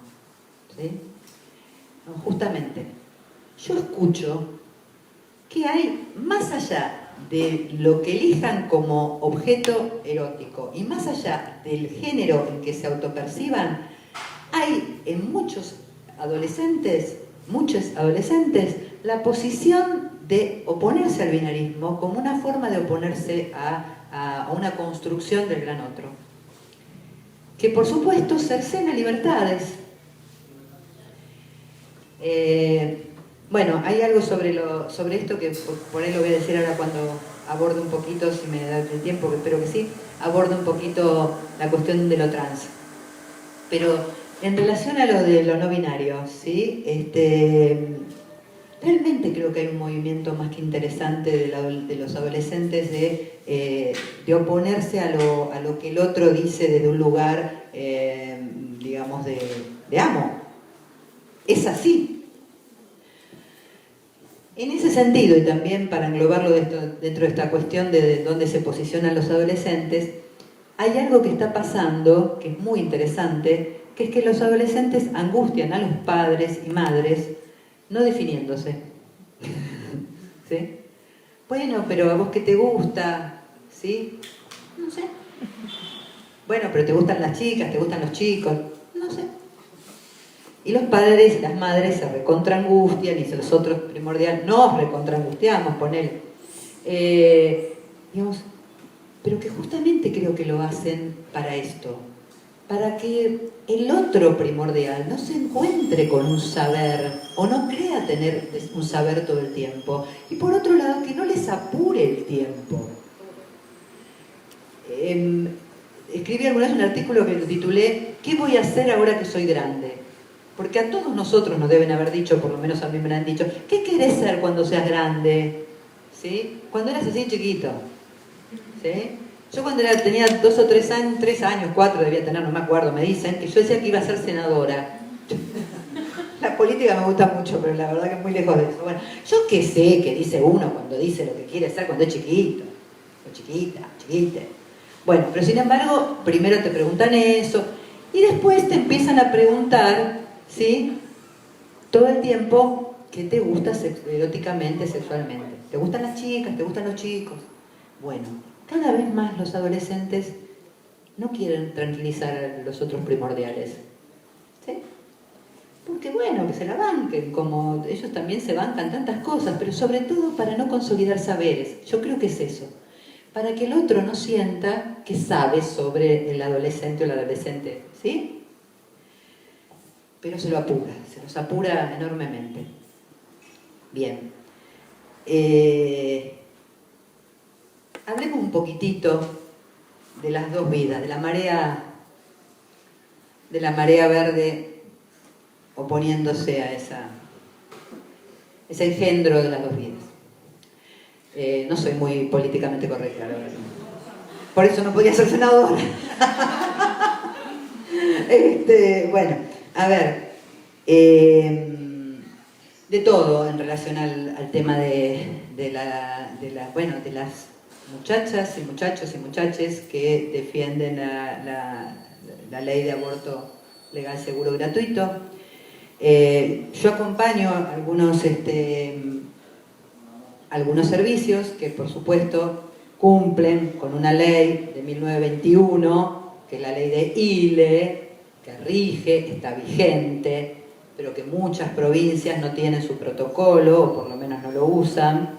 ¿Sí? No, justamente, yo escucho que hay, más allá de lo que elijan como objeto erótico y más allá del género en que se autoperciban, hay en muchos adolescentes, la posición de oponerse al binarismo como una forma de oponerse a una construcción del gran otro. Que por supuesto cercena libertades. Bueno, hay algo sobre esto que por ahí lo voy a decir ahora cuando aborde un poquito, si me da el tiempo, que espero que sí, aborde un poquito la cuestión de lo trans. Pero en relación a lo de lo no binario, ¿sí? Realmente creo que hay un movimiento más que interesante de los adolescentes de oponerse a lo que el otro dice desde un lugar, digamos, de amo. Es así. En ese sentido, y también para englobarlo dentro de esta cuestión de dónde se posicionan los adolescentes, hay algo que está pasando, que es muy interesante, que es que los adolescentes angustian a los padres y madres no definiéndose. ¿Sí? Bueno, pero ¿a vos qué te gusta? ¿Sí? No sé. Bueno, pero ¿te gustan las chicas? ¿Te gustan los chicos? No sé. Y los padres y las madres se recontraangustian y nosotros primordial nos recontraangustiamos, ponele. Digamos, pero que justamente creo que lo hacen para esto, para que el otro primordial no se encuentre con un saber o no crea tener un saber todo el tiempo. Y por otro lado, que no les apure el tiempo. Escribí alguna vez un artículo que lo titulé ¿Qué voy a hacer ahora que soy grande? Porque a todos nosotros nos deben haber dicho, por lo menos a mí me lo han dicho, ¿qué querés ser cuando seas grande? ¿Sí? Cuando eras así chiquito. ¿Sí? Yo cuando tenía 2 o 3 años, 4 debía tener, no me acuerdo, me dicen, que yo decía que iba a ser senadora. La política me gusta mucho, pero la verdad que es muy lejos de eso. Bueno, yo qué sé qué dice uno cuando dice lo que quiere ser cuando es chiquito, o chiquita, chiquite. Bueno, pero sin embargo, primero te preguntan eso, y después te empiezan a preguntar, ¿sí? Todo el tiempo, ¿qué te gusta eróticamente, sexualmente? ¿Te gustan las chicas? ¿Te gustan los chicos? Bueno, cada vez más los adolescentes no quieren tranquilizar a los otros primordiales. ¿Sí? Porque bueno, que se la banquen, como ellos también se bancan tantas cosas, pero sobre todo para no consolidar saberes. Yo creo que es eso. Para que el otro no sienta que sabe sobre el adolescente o la adolescente, ¿sí? Pero se los apura enormemente. Bien. Hablemos un poquitito de las dos vidas, de la marea verde oponiéndose a ese engendro de las dos vidas. No soy muy políticamente correcta, la verdad. Por eso no podía ser senadora. Bueno, a ver, de todo en relación al tema de las muchachas y muchachos y muchaches que defienden la ley de aborto legal, seguro, gratuito. Yo acompaño algunos servicios que por supuesto cumplen con una ley de 1921, que es la ley de ILE, que rige, está vigente, pero que muchas provincias no tienen su protocolo, o por lo menos no lo usan,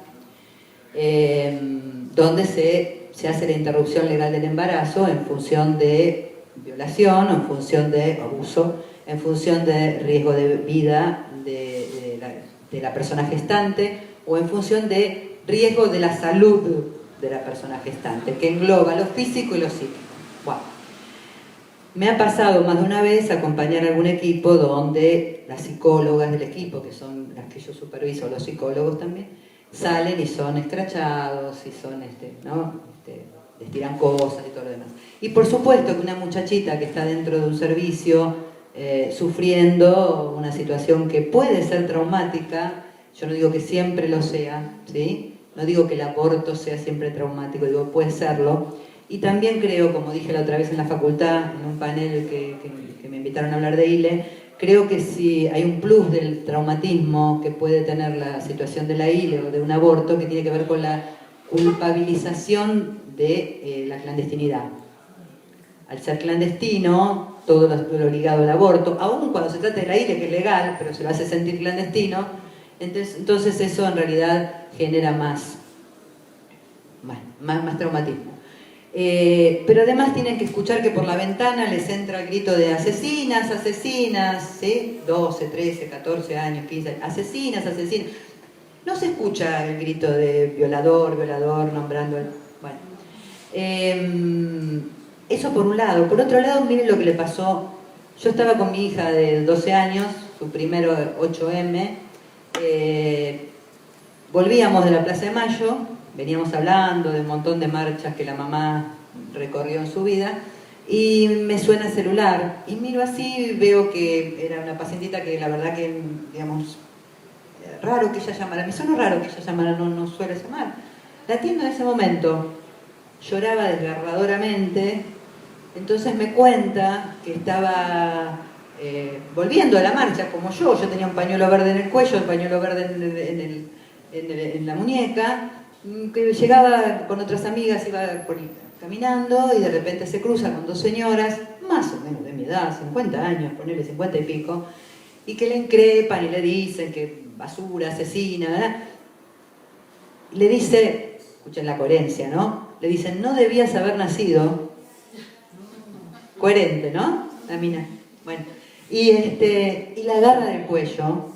donde se hace la interrupción legal del embarazo en función de violación o en función de abuso, en función de riesgo de vida de la persona gestante o en función de riesgo de la salud de la persona gestante, que engloba lo físico y lo psíquico. Bueno, me ha pasado más de una vez acompañar a algún equipo donde las psicólogas del equipo, que son las que yo superviso, los psicólogos también, salen y son escrachados y son, les tiran cosas y todo lo demás. Y por supuesto que una muchachita que está dentro de un servicio sufriendo una situación que puede ser traumática, yo no digo que siempre lo sea, ¿sí? No digo que el aborto sea siempre traumático, digo puede serlo. Y también creo, como dije la otra vez en la facultad, en un panel que me invitaron a hablar de ILE, creo que si hay un plus del traumatismo que puede tener la situación de la ILE o de un aborto, que tiene que ver con la culpabilización de la clandestinidad. Al ser clandestino, todo lo ligado al aborto, aun cuando se trata de la ILE, que es legal, pero se lo hace sentir clandestino, entonces eso en realidad genera más traumatismo. Pero además tienen que escuchar que por la ventana les entra el grito de asesinas, asesinas, ¿sí? 12, 13, 14 años, 15 años, asesinas, asesinas. No se escucha el grito de violador, violador, nombrando el... Bueno. Eso por un lado. Por otro lado, miren lo que le pasó. Yo estaba con mi hija de 12 años, su primero 8M. Volvíamos de la Plaza de Mayo, veníamos hablando de un montón de marchas que la mamá recorrió en su vida, y me suena el celular. Y miro así, veo que era una pacientita que la verdad que, digamos, raro que ella llamara. Me sonó raro que ella llamara, no suele llamar. La atiendo en ese momento. Lloraba desgarradoramente, entonces me cuenta que estaba volviendo a la marcha, como yo tenía un pañuelo verde en el cuello, el pañuelo verde en la muñeca, que llegaba con otras amigas, iba caminando y de repente se cruza con dos señoras, más o menos de mi edad, 50 años, ponele 50 y pico, y que le increpan y le dicen que basura, asesina, ¿verdad? Y le dice, escuchen la coherencia, ¿no? Le dicen, no debías haber nacido. Coherente, ¿no? La mina. Bueno, y la agarra del cuello,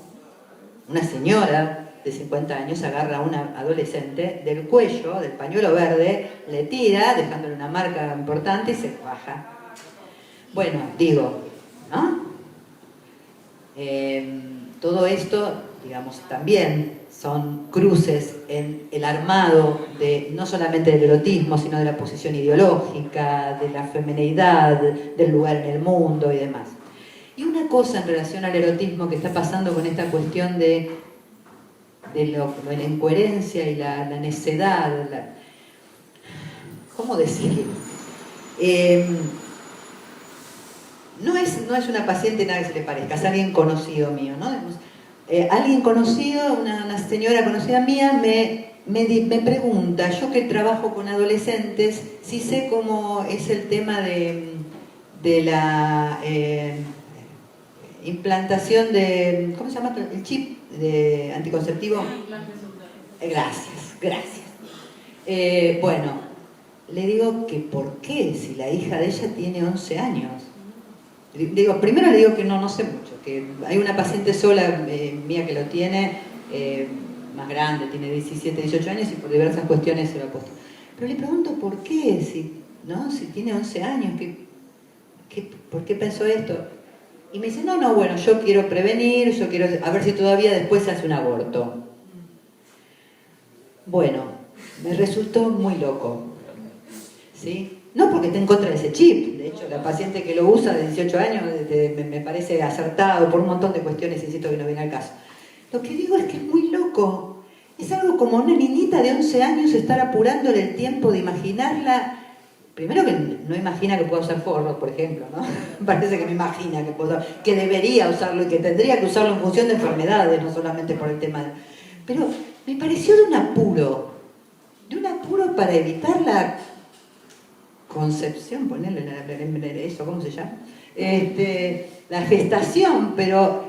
una señora de 50 años agarra a una adolescente del cuello, del pañuelo verde, le tira, dejándole una marca importante y se baja. Bueno, digo, ¿no? Todo esto, digamos, también son cruces en el armado de no solamente del erotismo, sino de la posición ideológica, de la femineidad, del lugar en el mundo y demás. Y una cosa en relación al erotismo que está pasando con esta cuestión de la incoherencia y la necedad, ¿cómo decirlo? No es una paciente nada que se le parezca, es alguien conocido mío, ¿no? Alguien conocido, una señora conocida mía, me pregunta, yo que trabajo con adolescentes, si sé cómo es el tema de la implantación de, ¿cómo se llama? El chip de anticonceptivo. Gracias. Bueno, le digo que ¿por qué? Si la hija de ella tiene 11 años. Primero le digo que no sé mucho, que hay una paciente sola mía que lo tiene, más grande, tiene 17, 18 años y por diversas cuestiones se lo ha puesto. Pero le pregunto por qué, si tiene 11 años, ¿por qué pensó esto? Y me dice, no, bueno, yo quiero prevenir, yo quiero a ver si todavía después se hace un aborto. Bueno, me resultó muy loco, ¿sí? No porque esté en contra de ese chip, de hecho la paciente que lo usa de 18 años me parece acertado por un montón de cuestiones, insisto que no viene al caso. Lo que digo es que es muy loco, es algo como una niñita de 11 años estar apurándole el tiempo de imaginarla. Primero que no imagina que pueda usar forro, por ejemplo, ¿no? Parece que no imagina que debería usarlo y que tendría que usarlo en función de enfermedades, no solamente por el tema Pero me pareció de un apuro para evitar la concepción, ponerle eso, ¿cómo se llama? La gestación, pero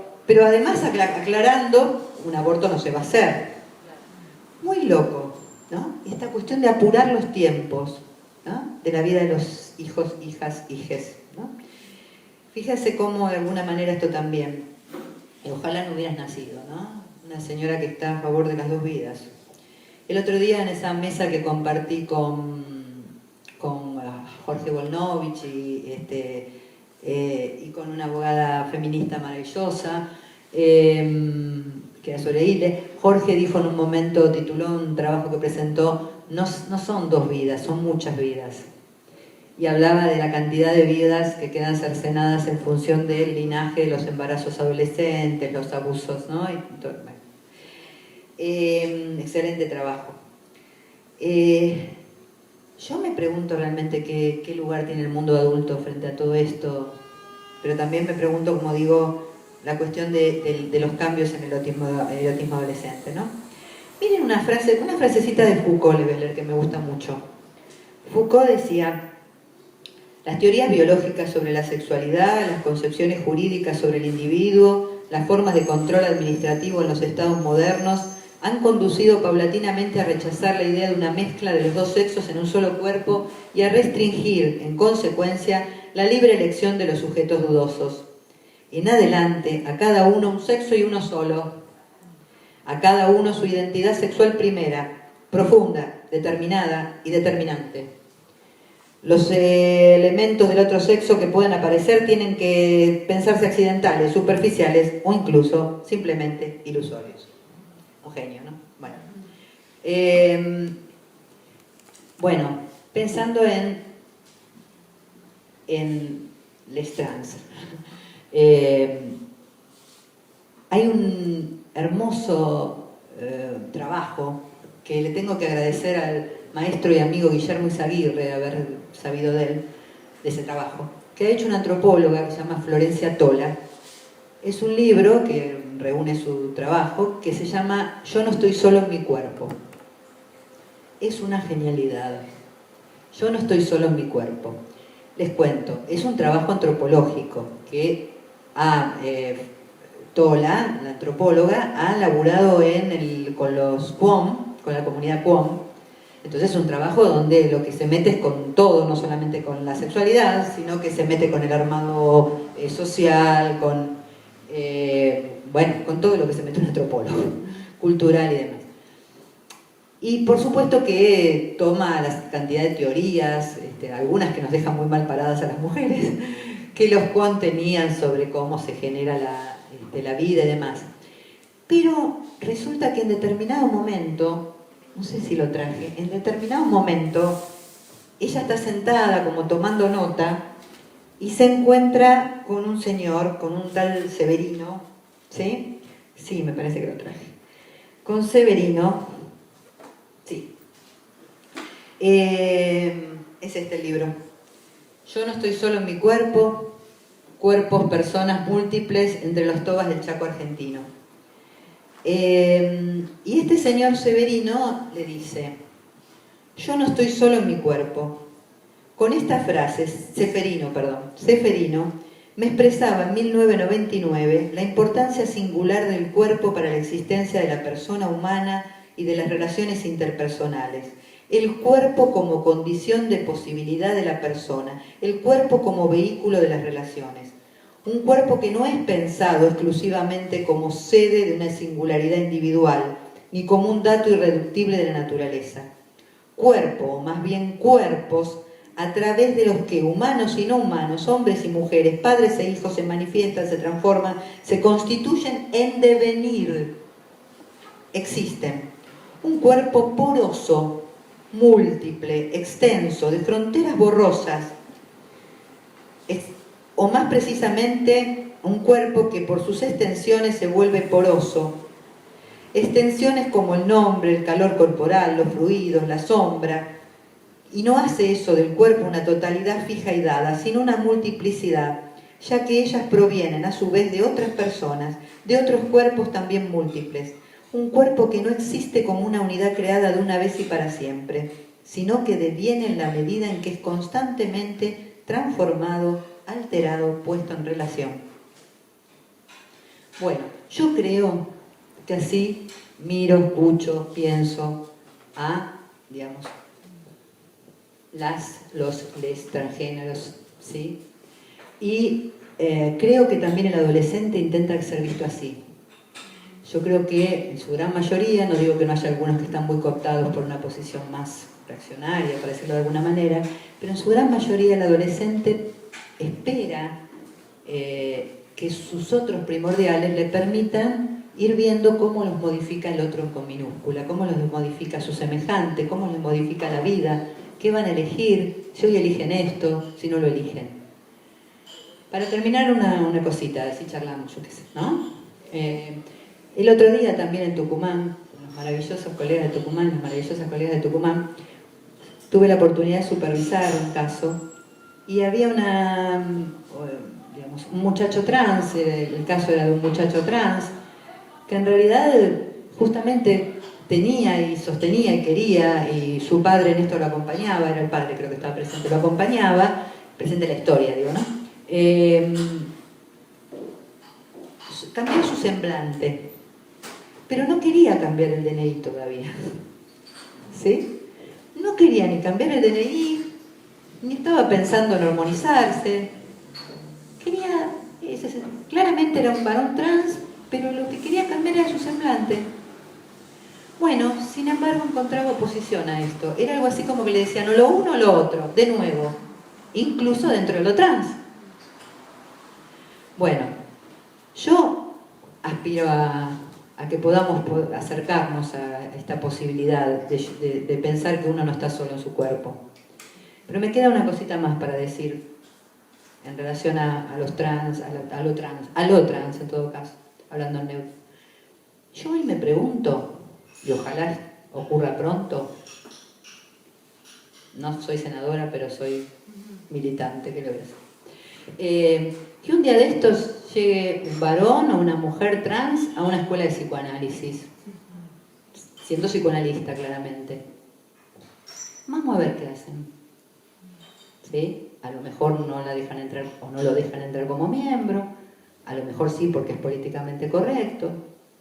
además aclarando, un aborto no se va a hacer. Muy loco, ¿no? Y esta cuestión de apurar los tiempos, ¿no? De la vida de los hijos, hijas, hijes, ¿no? Fíjese cómo de alguna manera esto también, ojalá no hubieras nacido, ¿no? Una señora que está a favor de las dos vidas. El otro día en esa mesa que compartí con Jorge Volnovich y con una abogada feminista maravillosa, que era sobre ILE, Jorge dijo en un momento, tituló un trabajo que presentó, no son dos vidas, son muchas vidas. Y hablaba de la cantidad de vidas que quedan cercenadas en función del linaje de los embarazos adolescentes, los abusos, ¿no? Excelente trabajo. Yo me pregunto realmente qué lugar tiene el mundo adulto frente a todo esto, pero también me pregunto, como digo, la cuestión de los cambios en el erotismo adolescente, ¿no? Miren una frasecita de Foucault, Leveler, que me gusta mucho. Foucault decía: las teorías biológicas sobre la sexualidad, las concepciones jurídicas sobre el individuo, las formas de control administrativo en los estados modernos han conducido paulatinamente a rechazar la idea de una mezcla de los dos sexos en un solo cuerpo y a restringir, en consecuencia, la libre elección de los sujetos dudosos. En adelante, a cada uno un sexo y uno solo, a cada uno su identidad sexual primera, profunda, determinada y determinante. Los elementos del otro sexo que puedan aparecer tienen que pensarse accidentales, superficiales o incluso simplemente ilusorios. Un genio, ¿no? Bueno, pensando en les trans, hay un hermoso trabajo que le tengo que agradecer al maestro y amigo Guillermo Izaguirre haber sabido de ese trabajo, que ha hecho una antropóloga que se llama Florencia Tola. Es un libro que reúne su trabajo que se llama Yo no estoy solo en mi cuerpo. Es una genialidad. Yo no estoy solo en mi cuerpo. Les cuento, es un trabajo antropológico que Tola, la antropóloga, ha laburado con los Qom, con la comunidad Qom. Entonces es un trabajo donde lo que se mete es con todo, no solamente con la sexualidad, sino que se mete con el armado social, con todo lo que se mete un antropólogo, cultural y demás. Y por supuesto que toma la cantidad de teorías, algunas que nos dejan muy mal paradas a las mujeres, que los Qom tenían sobre cómo se genera la vida y demás. Pero resulta que en determinado momento, no sé si lo traje, en determinado momento ella está sentada como tomando nota y se encuentra con un señor, con un tal Severino, ¿sí? Sí, me parece que lo traje. Con Severino, sí. Es este el libro. Yo no estoy solo en mi cuerpo, cuerpos, personas múltiples entre los tobas del Chaco argentino. Y este señor Severino le dice, yo no estoy solo en mi cuerpo. Con esta frase, Ceferino, me expresaba en 1999 la importancia singular del cuerpo para la existencia de la persona humana y de las relaciones interpersonales. El cuerpo como condición de posibilidad de la persona, el cuerpo como vehículo de las relaciones. Un cuerpo que no es pensado exclusivamente como sede de una singularidad individual, ni como un dato irreductible de la naturaleza. Cuerpo, o más bien cuerpos, a través de los que humanos y no humanos, hombres y mujeres, padres e hijos se manifiestan, se transforman, se constituyen en devenir, existen. Un cuerpo poroso, múltiple, extenso, de fronteras borrosas, o más precisamente un cuerpo que por sus extensiones se vuelve poroso. Extensiones como el nombre, el calor corporal, los fluidos, la sombra, y no hace eso del cuerpo una totalidad fija y dada, sino una multiplicidad, ya que ellas provienen a su vez de otras personas, de otros cuerpos también múltiples. Un cuerpo que no existe como una unidad creada de una vez y para siempre, sino que deviene en la medida en que es constantemente transformado, alterado, puesto en relación. Bueno, yo creo que así miro, escucho, pienso a, digamos, les transgéneros, ¿sí? Y creo que también el adolescente intenta ser visto así. Yo creo que en su gran mayoría, no digo que no haya algunos que están muy cooptados por una posición más reaccionaria, para decirlo de alguna manera, pero en su gran mayoría el adolescente espera que sus otros primordiales le permitan ir viendo cómo los modifica el otro con minúscula, cómo los modifica su semejante, cómo les modifica la vida, qué van a elegir, si hoy eligen esto, si no lo eligen. Para terminar, una cosita, así charlamos, yo qué sé, ¿no? El otro día también en Tucumán, con los maravillosos colegas de Tucumán, las maravillosas colegas de Tucumán, tuve la oportunidad de supervisar un caso y había un muchacho trans, el caso era de un muchacho trans, que en realidad justamente tenía y sostenía y quería, y su padre en esto lo acompañaba, era el padre creo que estaba presente, lo acompañaba, presente en la historia, digo, ¿no? Cambió su semblante, pero no quería cambiar el DNI todavía, ¿sí? No quería ni cambiar el DNI, ni estaba pensando en hormonizarse, quería, claramente era un varón trans, pero lo que quería cambiar era su semblante. Bueno, sin embargo encontraba oposición a esto. Era algo así como que le decían o lo uno o lo otro, de nuevo, incluso dentro de lo trans. Bueno, yo aspiro a que podamos acercarnos a esta posibilidad de pensar que uno no está solo en su cuerpo. Pero me queda una cosita más para decir en relación a los trans, a lo trans en todo caso, hablando en neutro. Yo hoy me pregunto, y ojalá ocurra pronto, no soy senadora, pero soy militante, ¿qué le voy a hacer? Que un día de estos llegue un varón o una mujer trans a una escuela de psicoanálisis, siendo psicoanalista claramente. Vamos a ver qué hacen. ¿Sí? A lo mejor no la dejan entrar o no lo dejan entrar como miembro, a lo mejor sí porque es políticamente correcto,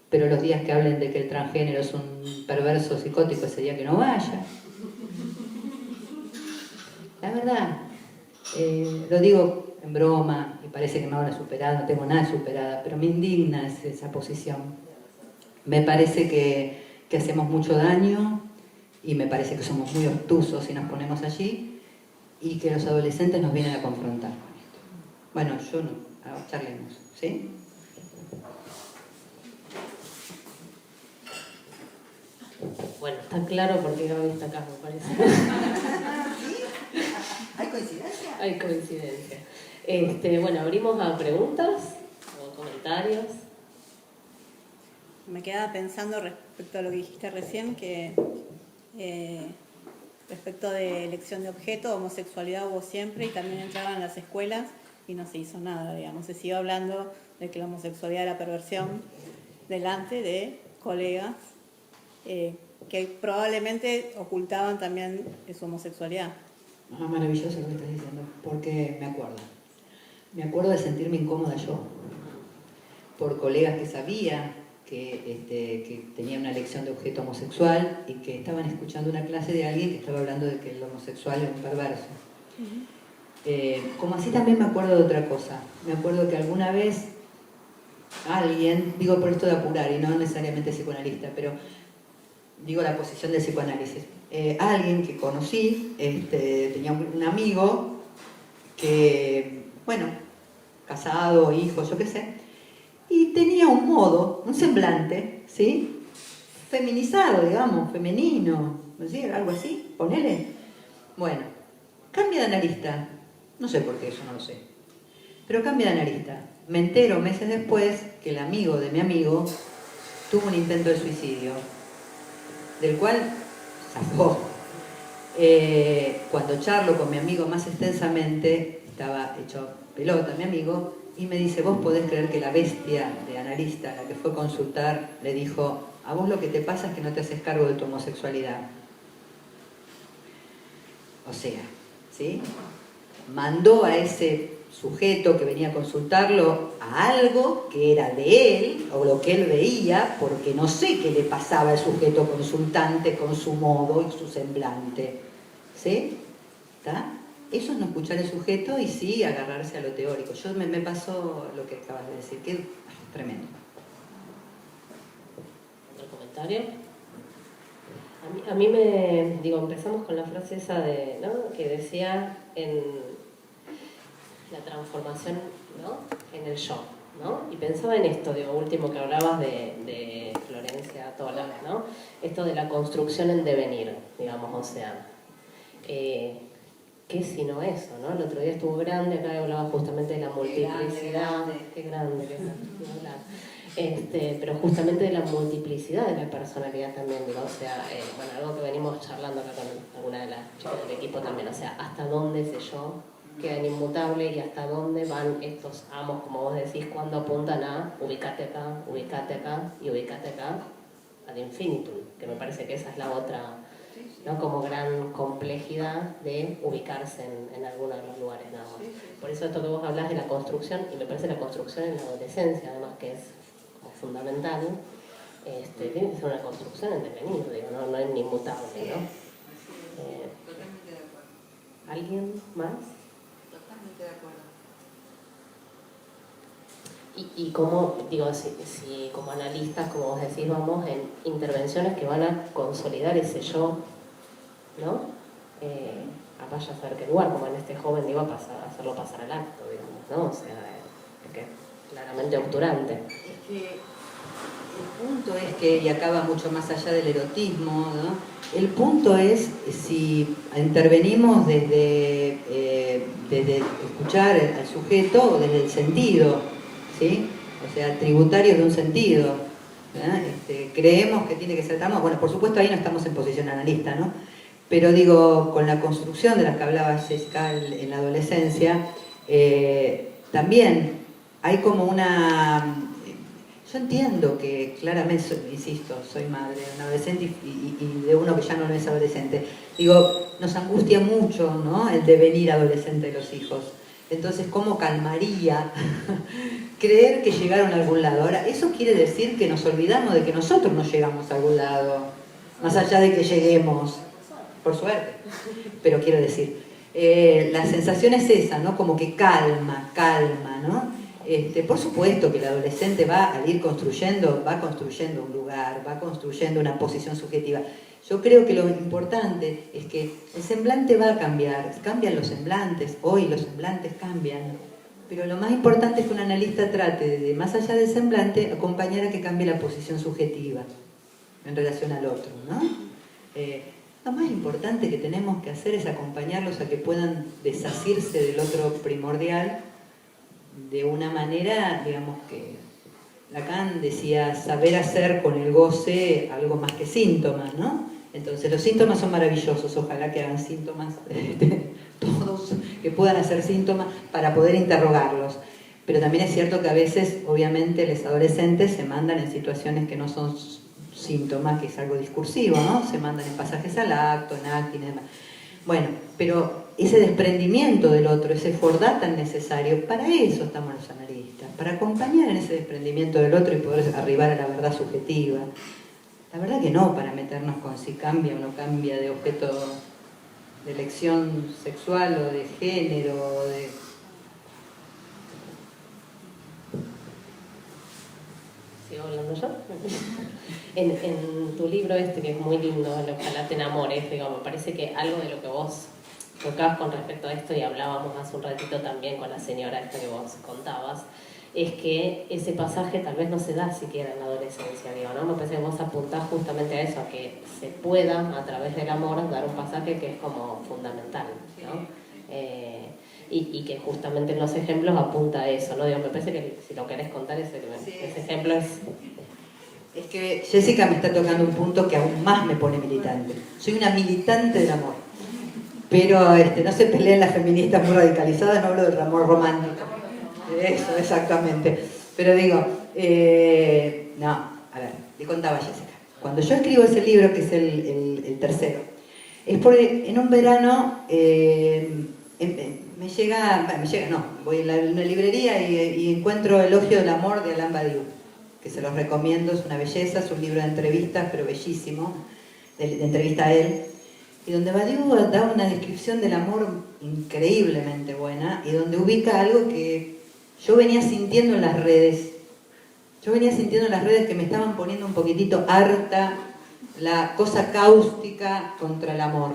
pero los días que hablen de que el transgénero es un perverso psicótico, ese día que no vaya. La verdad, lo digo en broma, y parece que me van a superar, no tengo nada superada, pero me indigna esa posición. Me parece que hacemos mucho daño y me parece que somos muy obtusos si nos ponemos allí y que los adolescentes nos vienen a confrontar con esto. Bueno, yo no, charlemos, ¿sí? Bueno, está claro porque Gaby está acá, me parece. ¿Hay coincidencia? Hay coincidencia. Bueno, abrimos a preguntas o comentarios. Me quedaba pensando respecto a lo que dijiste recién, que respecto de elección de objeto, homosexualidad hubo siempre y también entraban en las escuelas y no se hizo nada, digamos. Se siguió hablando de que la homosexualidad era perversión delante de colegas que probablemente ocultaban también su homosexualidad. Maravilloso lo que estás diciendo, porque me acuerdo de sentirme incómoda yo, por colegas que sabía que tenía una elección de objeto homosexual y que estaban escuchando una clase de alguien que estaba hablando de que el homosexual era un perverso. Como así también me acuerdo de otra cosa. Me acuerdo que alguna vez alguien, digo por esto de apurar y no necesariamente psicoanalista, pero digo la posición del psicoanálisis, alguien que conocí, tenía un amigo que, bueno, casado, hijo, yo qué sé, y tenía un modo, un semblante, ¿sí? Feminizado, digamos, femenino, ¿sí? Algo así, ponele. Bueno, cambia de analista, no sé por qué, eso no lo sé, pero cambia de analista. Me entero meses después que el amigo de mi amigo tuvo un intento de suicidio, del cual zafó. Cuando charlo con mi amigo más extensamente, estaba hecho pelota mi amigo, y me dice, vos podés creer que la bestia de analista, la que fue a consultar, le dijo, a vos lo que te pasa es que no te haces cargo de tu homosexualidad. O sea, ¿sí? Mandó a ese sujeto que venía a consultarlo a algo que era de él, o lo que él veía, porque no sé qué le pasaba al sujeto consultante con su modo y su semblante. ¿Sí? ¿Está? Eso es no escuchar al sujeto y sí agarrarse a lo teórico. Me pasó lo que acabas de decir, que es tremendo. ¿Otro comentario? A mí me, empezamos con la frase esa de, ¿no? Que decía en la transformación, ¿no? En el yo, ¿no? Y pensaba en esto, último que hablabas de Florencia Tola, ¿no? Esto de la construcción en devenir, digamos, o sea, ¿qué sino eso, no? El otro día estuvo Grande acá y hablaba justamente de la multiplicidad. Qué grande, pero justamente de la multiplicidad de la personalidad también, o sea, bueno, algo que venimos charlando acá con alguna de las chicas del equipo también, o sea, hasta dónde ese yo queda inmutable y hasta dónde van estos amos, como vos decís, cuando apuntan a ubicate acá y ubicate acá ad infinitum, que me parece que esa es la otra, ¿no? Como gran complejidad de ubicarse en alguno de los lugares nada más. Por eso esto que vos hablás de la construcción, y me parece la construcción en la adolescencia, además que es como fundamental, tiene que ser una construcción en devenir, no es inmutable, ¿no? Totalmente de acuerdo. ¿Alguien más? Totalmente de acuerdo. Y como, si como analistas, como vos decís, vamos en intervenciones que van a consolidar ese yo, ¿no? Vaya a saber qué lugar, como en este joven iba a hacerlo pasar al acto, digamos, ¿no? O sea, porque es claramente obturante. Es que el punto es que, y acaba mucho más allá del erotismo, ¿no? El punto es si intervenimos desde escuchar al sujeto o desde el sentido, ¿sí? O sea, tributarios de un sentido. Creemos que tiene que ser estamos, bueno, por supuesto ahí no estamos en posición analista, ¿no? Pero digo, con la construcción de la que hablaba Jessica en la adolescencia, también hay como una... Yo entiendo que claramente, insisto, soy madre de un adolescente y de uno que ya no es adolescente. Digo, nos angustia mucho, ¿no? El devenir adolescente de los hijos. Entonces, ¿cómo calmaría creer que llegaron a algún lado? Ahora, eso quiere decir que nos olvidamos de que nosotros no llegamos a algún lado, más allá de que lleguemos, por suerte. Pero quiero decir, la sensación es esa, ¿no? Como que calma, ¿no? Por supuesto que el adolescente va a ir construyendo, un lugar, va construyendo una posición subjetiva. Yo creo que lo importante es que el semblante va a cambiar, cambian los semblantes, hoy los semblantes cambian, pero lo más importante es que un analista trate de, más allá del semblante, acompañar a que cambie la posición subjetiva en relación al otro, ¿no? Lo más importante que tenemos que hacer es acompañarlos a que puedan desasirse del otro primordial de una manera, digamos que Lacan decía saber hacer con el goce algo más que síntomas, ¿no? Entonces los síntomas son maravillosos, ojalá que hagan síntomas, todos que puedan hacer síntomas para poder interrogarlos. Pero también es cierto que a veces, obviamente, los adolescentes se mandan en situaciones que no son síntomas, que es algo discursivo, ¿no? Se mandan en pasajes al acto, en acting y demás. Bueno, pero ese desprendimiento del otro, ese fordá tan necesario, para eso estamos los analistas, para acompañar en ese desprendimiento del otro y poder arribar a la verdad subjetiva. La verdad que no para meternos con si cambia o no cambia de objeto de elección sexual o de género o de... ¿Sigo hablando yo? En tu libro este, que es muy lindo, el Ojalá te enamores, digo, me parece que algo de lo que vos tocabas con respecto a esto, y hablábamos hace un ratito también con la señora esta que vos contabas, es que ese pasaje tal vez no se da siquiera en la adolescencia, digo, ¿no? Me parece que vos apuntás justamente a eso, a que se pueda, a través del amor, dar un pasaje que es como fundamental, ¿no? Y que justamente en los ejemplos apunta a eso, ¿no? Digo, me parece que si lo querés contar, ese ejemplo es... Es que Jessica me está tocando un punto que aún más me pone militante. Soy una militante del amor. Pero no se peleen las feministas muy radicalizadas, no hablo del amor romántico. Eso, exactamente. Pero digo, no, a ver, le contaba a Jessica. Cuando yo escribo ese libro, que es el tercero, es porque en un verano voy a una librería y encuentro Elogio del amor de Alain Badiou, que se los recomiendo, es una belleza, es un libro de entrevistas, pero bellísimo, de entrevista a él, y donde Badiou da una descripción del amor increíblemente buena, y donde ubica algo que yo venía sintiendo en las redes. Yo venía sintiendo en las redes que me estaban poniendo un poquitito harta la cosa cáustica contra el amor.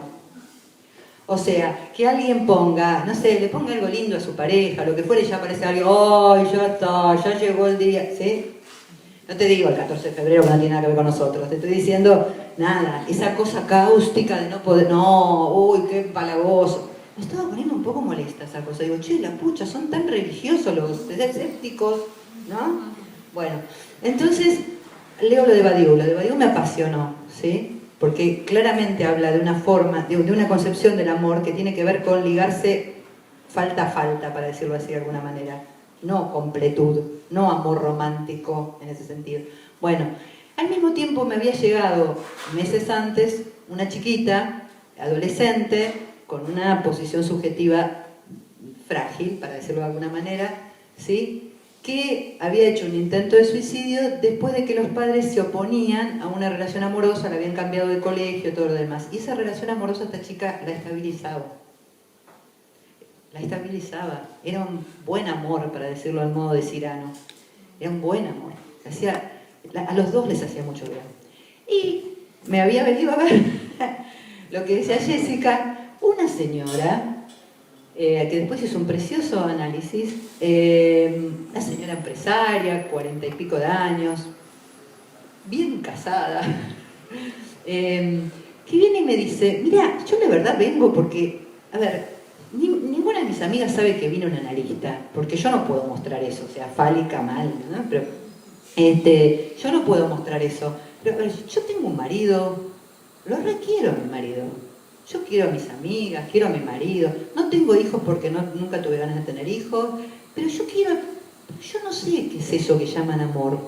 O sea, que alguien ponga, no sé, le ponga algo lindo a su pareja, lo que fuera, y ya aparece alguien, ¡ay, ya está, ya llegó el día! ¿Sí? No te digo el 14 de febrero, que no tiene nada que ver con nosotros, te estoy diciendo, nada, esa cosa cáustica de no poder, no, uy, qué palagoso. Me estaba poniendo un poco molesta esa cosa. Digo, che, la pucha, son tan religiosos los escépticos, ¿no? Bueno, entonces leo lo de Badiou me apasionó, ¿sí? Porque claramente habla de una forma, de una concepción del amor que tiene que ver con ligarse falta a falta, para decirlo así de alguna manera. No completud, no amor romántico en ese sentido. Bueno, al mismo tiempo me había llegado meses antes una chiquita, adolescente, con una posición subjetiva frágil, para decirlo de alguna manera, ¿sí? Que había hecho un intento de suicidio después de que los padres se oponían a una relación amorosa, la habían cambiado de colegio y todo lo demás. Y esa relación amorosa esta chica la estabilizaba. La estabilizaba. Era un buen amor, para decirlo al modo de Cyrano. Era un buen amor. A los dos les hacía mucho bien. Y me había venido a ver lo que decía Jessica, una señora que después hizo un precioso análisis, una señora empresaria, 40 y pico de años, bien casada, que viene y me dice, mira, yo la verdad vengo porque, a ver, ninguna de mis amigas sabe que vino un analista, porque yo no puedo mostrar eso, o sea, fálica mal, ¿no? Pero yo no puedo mostrar eso, pero yo tengo un marido, lo requiero a mi marido. Yo quiero a mis amigas, quiero a mi marido. No tengo hijos porque nunca tuve ganas de tener hijos, pero yo no sé qué es eso que llaman amor.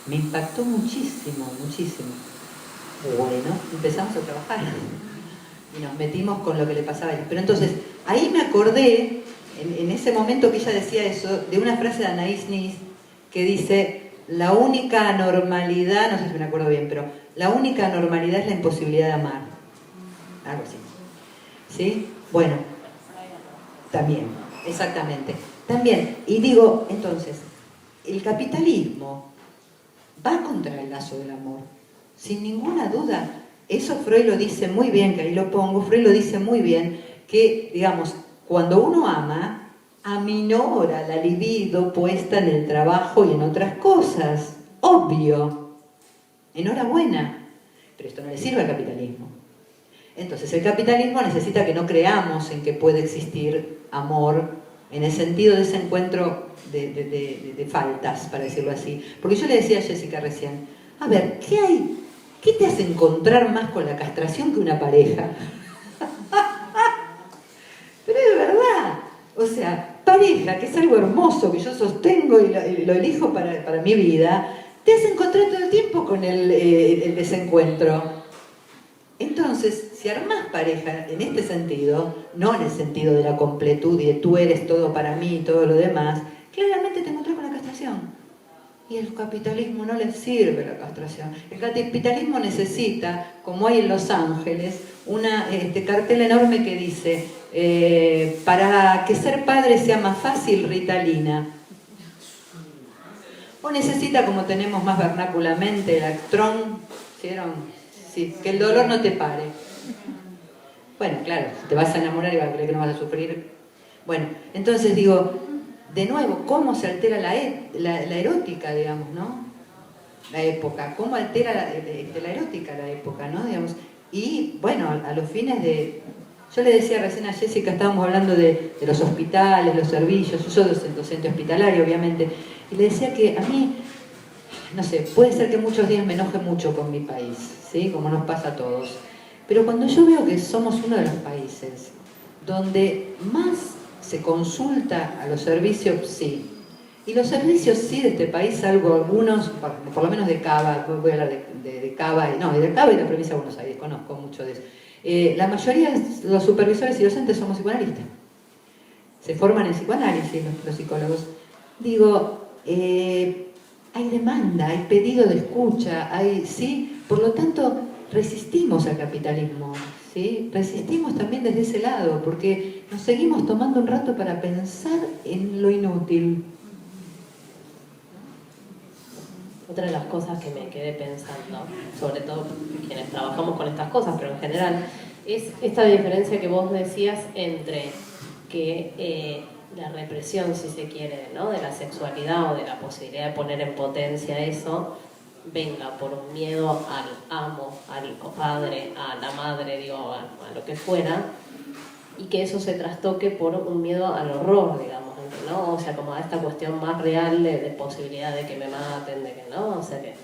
Me impactó muchísimo, muchísimo. Bueno, empezamos a trabajar y nos metimos con lo que le pasaba a ella. Pero entonces, ahí me acordé, en ese momento que ella decía eso, de una frase de Anaïs Nis que dice, la única anormalidad, no sé si me acuerdo bien, pero la única anormalidad es la imposibilidad de amar. Algo así. ¿Sí? Bueno, también, exactamente. También, y digo, entonces, el capitalismo va contra el lazo del amor, sin ninguna duda. Eso Freud lo dice muy bien, que ahí lo pongo, Freud lo dice muy bien, que, digamos, cuando uno ama, aminora la libido puesta en el trabajo y en otras cosas. Obvio. Enhorabuena. Pero esto no le sirve al capitalismo. Entonces, el capitalismo necesita que no creamos en que puede existir amor en el sentido de ese encuentro de faltas, para decirlo así. Porque yo le decía a Jessica recién, a ver, ¿qué hay? ¿Qué te hace encontrar más con la castración que una pareja? Pero es verdad, o sea, pareja, que es algo hermoso, que yo sostengo y lo elijo para mi vida, te hace encontrar todo el tiempo con el desencuentro. Entonces, si armás pareja en este sentido, no en el sentido de la completud y de tú eres todo para mí y todo lo demás, claramente te encontrás con la castración. Y el capitalismo no le sirve la castración. El capitalismo necesita, como hay en Los Ángeles, una cartel enorme que dice para que ser padre sea más fácil, Ritalina. O necesita, como tenemos más vernáculamente, el Actron, ¿vieron? Sí, que el dolor no te pare. Bueno, claro, si te vas a enamorar y vas a creer que no vas a sufrir. Bueno, entonces digo, de nuevo, ¿cómo se altera la erótica, digamos, ¿no? La época, ¿cómo altera la erótica la época, ¿no? Digamos, y bueno, a los fines de... Yo le decía recién a Jessica, estábamos hablando de los hospitales, los servicios, yo soy docente hospitalario, obviamente, y le decía que a mí, no sé, puede ser que muchos días me enoje mucho con mi país, ¿sí? Como nos pasa a todos. Pero cuando yo veo que somos uno de los países donde más se consulta a los servicios, sí. Y los servicios sí de este país, salvo algunos, por lo menos de Cava, voy a hablar de Cava, y de Cava y la provincia de Buenos Aires, conozco mucho de eso. La mayoría de los supervisores y docentes somos psicoanalistas. Se forman en psicoanálisis los psicólogos. Digo, hay demanda, hay pedido de escucha, ¿sí? Por lo tanto, resistimos al capitalismo, ¿sí? Resistimos también desde ese lado, porque nos seguimos tomando un rato para pensar en lo inútil. Otra de las cosas que me quedé pensando, sobre todo quienes trabajamos con estas cosas, pero en general, es esta diferencia que vos decías entre que la represión, si se quiere, ¿no? De la sexualidad o de la posibilidad de poner en potencia eso, venga por un miedo al amo, al padre, a la madre, digo, a lo que fuera, y que eso se trastoque por un miedo al horror, digamos, ¿no? O sea, como a esta cuestión más real de posibilidad de que me maten, de que no, o sea, que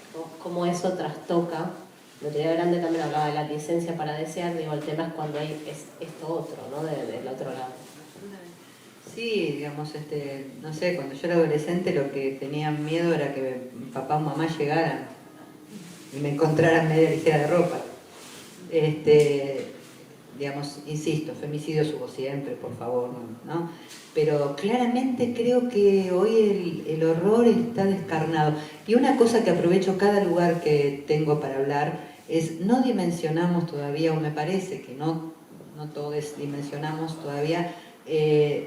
como eso trastoca. La teoría grande también hablaba de la licencia para desear, digo, el tema es cuando hay esto otro, ¿no? Del otro lado. Sí, digamos, no sé, cuando yo era adolescente lo que tenía miedo era que papá o mamá llegaran y me encontraran media ligera de ropa. Digamos, insisto, femicidios hubo siempre, por favor, ¿no? Pero claramente creo que hoy el horror está descarnado. Y una cosa que aprovecho cada lugar que tengo para hablar es, no dimensionamos todavía, o me parece que no todos dimensionamos todavía,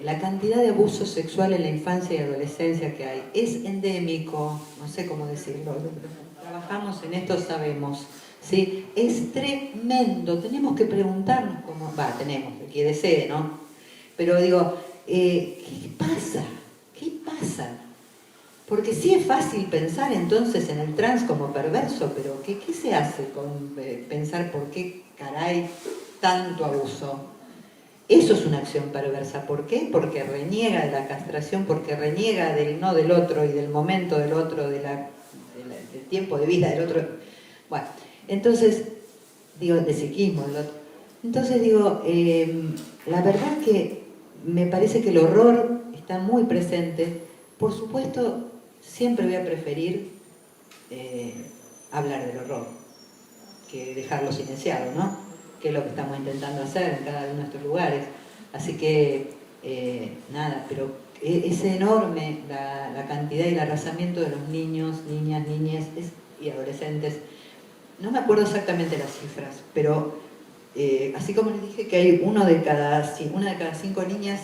la cantidad de abuso sexual en la infancia y adolescencia que hay. Es endémico, no sé cómo decirlo, trabajamos en esto, sabemos, ¿sí? Es tremendo, tenemos que preguntarnos cómo, tenemos, el que desee, ¿no? Pero digo, ¿qué pasa? ¿Qué pasa? Porque sí es fácil pensar entonces en el trans como perverso, pero ¿qué se hace con pensar por qué caray tanto abuso? Eso es una acción perversa. ¿Por qué? Porque reniega de la castración, porque reniega del no del otro y del momento del otro, del tiempo de vida del otro. Bueno, entonces, digo, de psiquismo del otro. Entonces digo, la verdad que me parece que el horror está muy presente. Por supuesto, siempre voy a preferir hablar del horror que dejarlo silenciado, ¿no? Que es lo que estamos intentando hacer en cada uno de nuestros lugares. Así que, nada, pero es enorme la cantidad y el arrasamiento de los niños, niñas, niñas y adolescentes. No me acuerdo exactamente las cifras, pero así como les dije que hay una de cada 5 niñas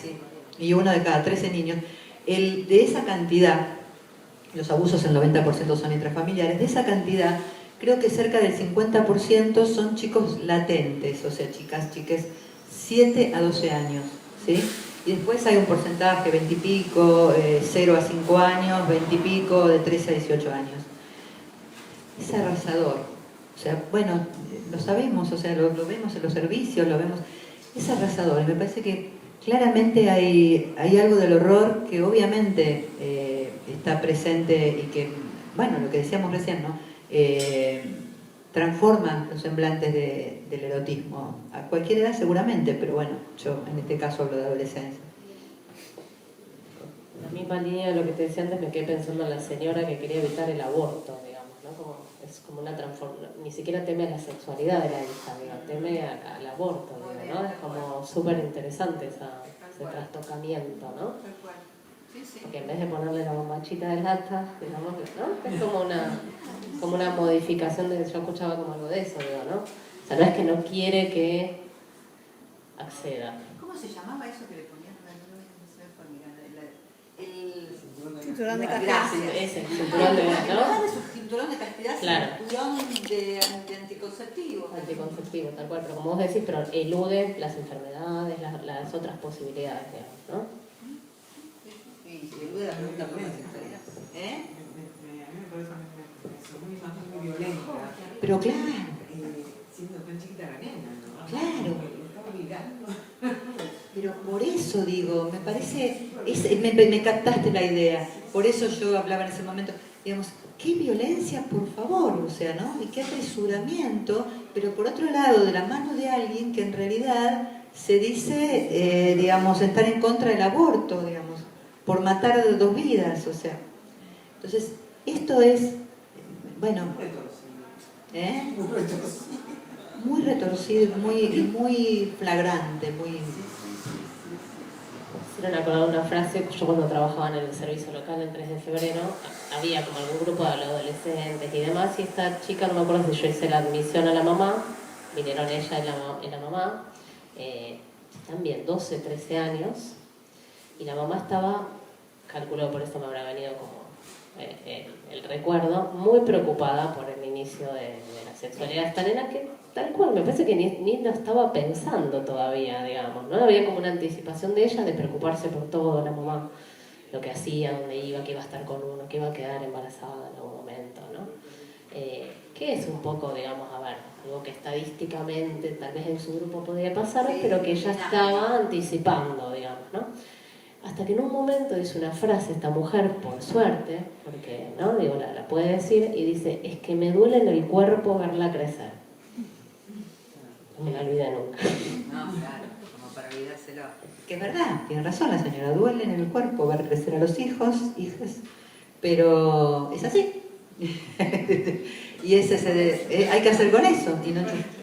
y uno de cada 13 niños, de esa cantidad, los abusos el 90% son intrafamiliares, de esa cantidad, creo que cerca del 50% son chicos latentes, o sea, chiques 7 a 12 años, ¿sí? Y después hay un porcentaje, 20 y pico, 0 a 5 años, 20 y pico, de 13 a 18 años. Es arrasador. O sea, bueno, lo sabemos, o sea, lo vemos en los servicios, lo vemos. Es arrasador. Y me parece que Claramente hay algo del horror que obviamente está presente y que, bueno, lo que decíamos recién, ¿no? Transforma los semblantes del erotismo a cualquier edad seguramente, pero bueno, yo en este caso hablo de adolescencia. En la misma línea de lo que te decía antes, me quedé pensando en la señora que quería evitar el aborto, digamos, ¿no? Es como una transformación, ni siquiera teme a la sexualidad de la hija, digamos, teme al aborto, digamos, ¿no? Es como súper interesante ese trastocamiento, ¿no? Porque en vez de ponerle la bombachita de lata, digamos, ¿no? Es como una modificación de, yo escuchaba como algo de eso, digo, ¿no? O sea, no es que no quiere que acceda. ¿Cómo se llamaba eso que le ponían? El Cinturón de castidad. Ese, cinturón de, ¿no? Cinturón de castidad, claro. Cinturón de anticonceptivo. Anticonceptivo, tal cual, pero como vos decís, pero elude las enfermedades, las otras posibilidades, digamos, ¿no? Sí, elude la pregunta por la sexualidad. A mí me parece una imagen muy violenta. Pero claro. Siendo tan chiquita la nena, ¿no? Claro. Estaba mirando. Pero por eso digo, me parece, me captaste la idea, por eso yo hablaba en ese momento, digamos, qué violencia, por favor, o sea, ¿no? Y qué apresuramiento, pero por otro lado, de la mano de alguien que en realidad se dice, digamos, estar en contra del aborto, digamos, por matar dos vidas, o sea. Entonces, esto es, bueno, muy retorcido, muy flagrante, muy... Hicieron acordar una frase, yo cuando trabajaba en el servicio local el 3 de febrero, había como algún grupo de adolescentes y demás, y esta chica, no me acuerdo si yo hice la admisión a la mamá, vinieron ella y la mamá, también 12, 13 años, y la mamá estaba, calculo por eso me habrá venido como el recuerdo, muy preocupada por el inicio de la sexualidad de esta nena, que tal cual, me parece que ni lo estaba pensando todavía, digamos, ¿no? Había como una anticipación de ella de preocuparse por todo, la mamá, lo que hacía, dónde iba, que iba a estar con uno, que iba a quedar embarazada en algún momento, ¿no? Que es un poco, digamos, a ver, algo que estadísticamente tal vez en su grupo podía pasar, pero que ella estaba anticipando, digamos, ¿no? Hasta que en un momento dice una frase esta mujer, por suerte, porque no digo la puede decir, y dice, es que me duele en el cuerpo verla crecer. No me la olvidé nunca. No, claro, como para olvidárselo. Que es verdad, tiene razón la señora, duele en el cuerpo ver crecer a los hijos, hijas, pero es así. Y hay que hacer con eso, y no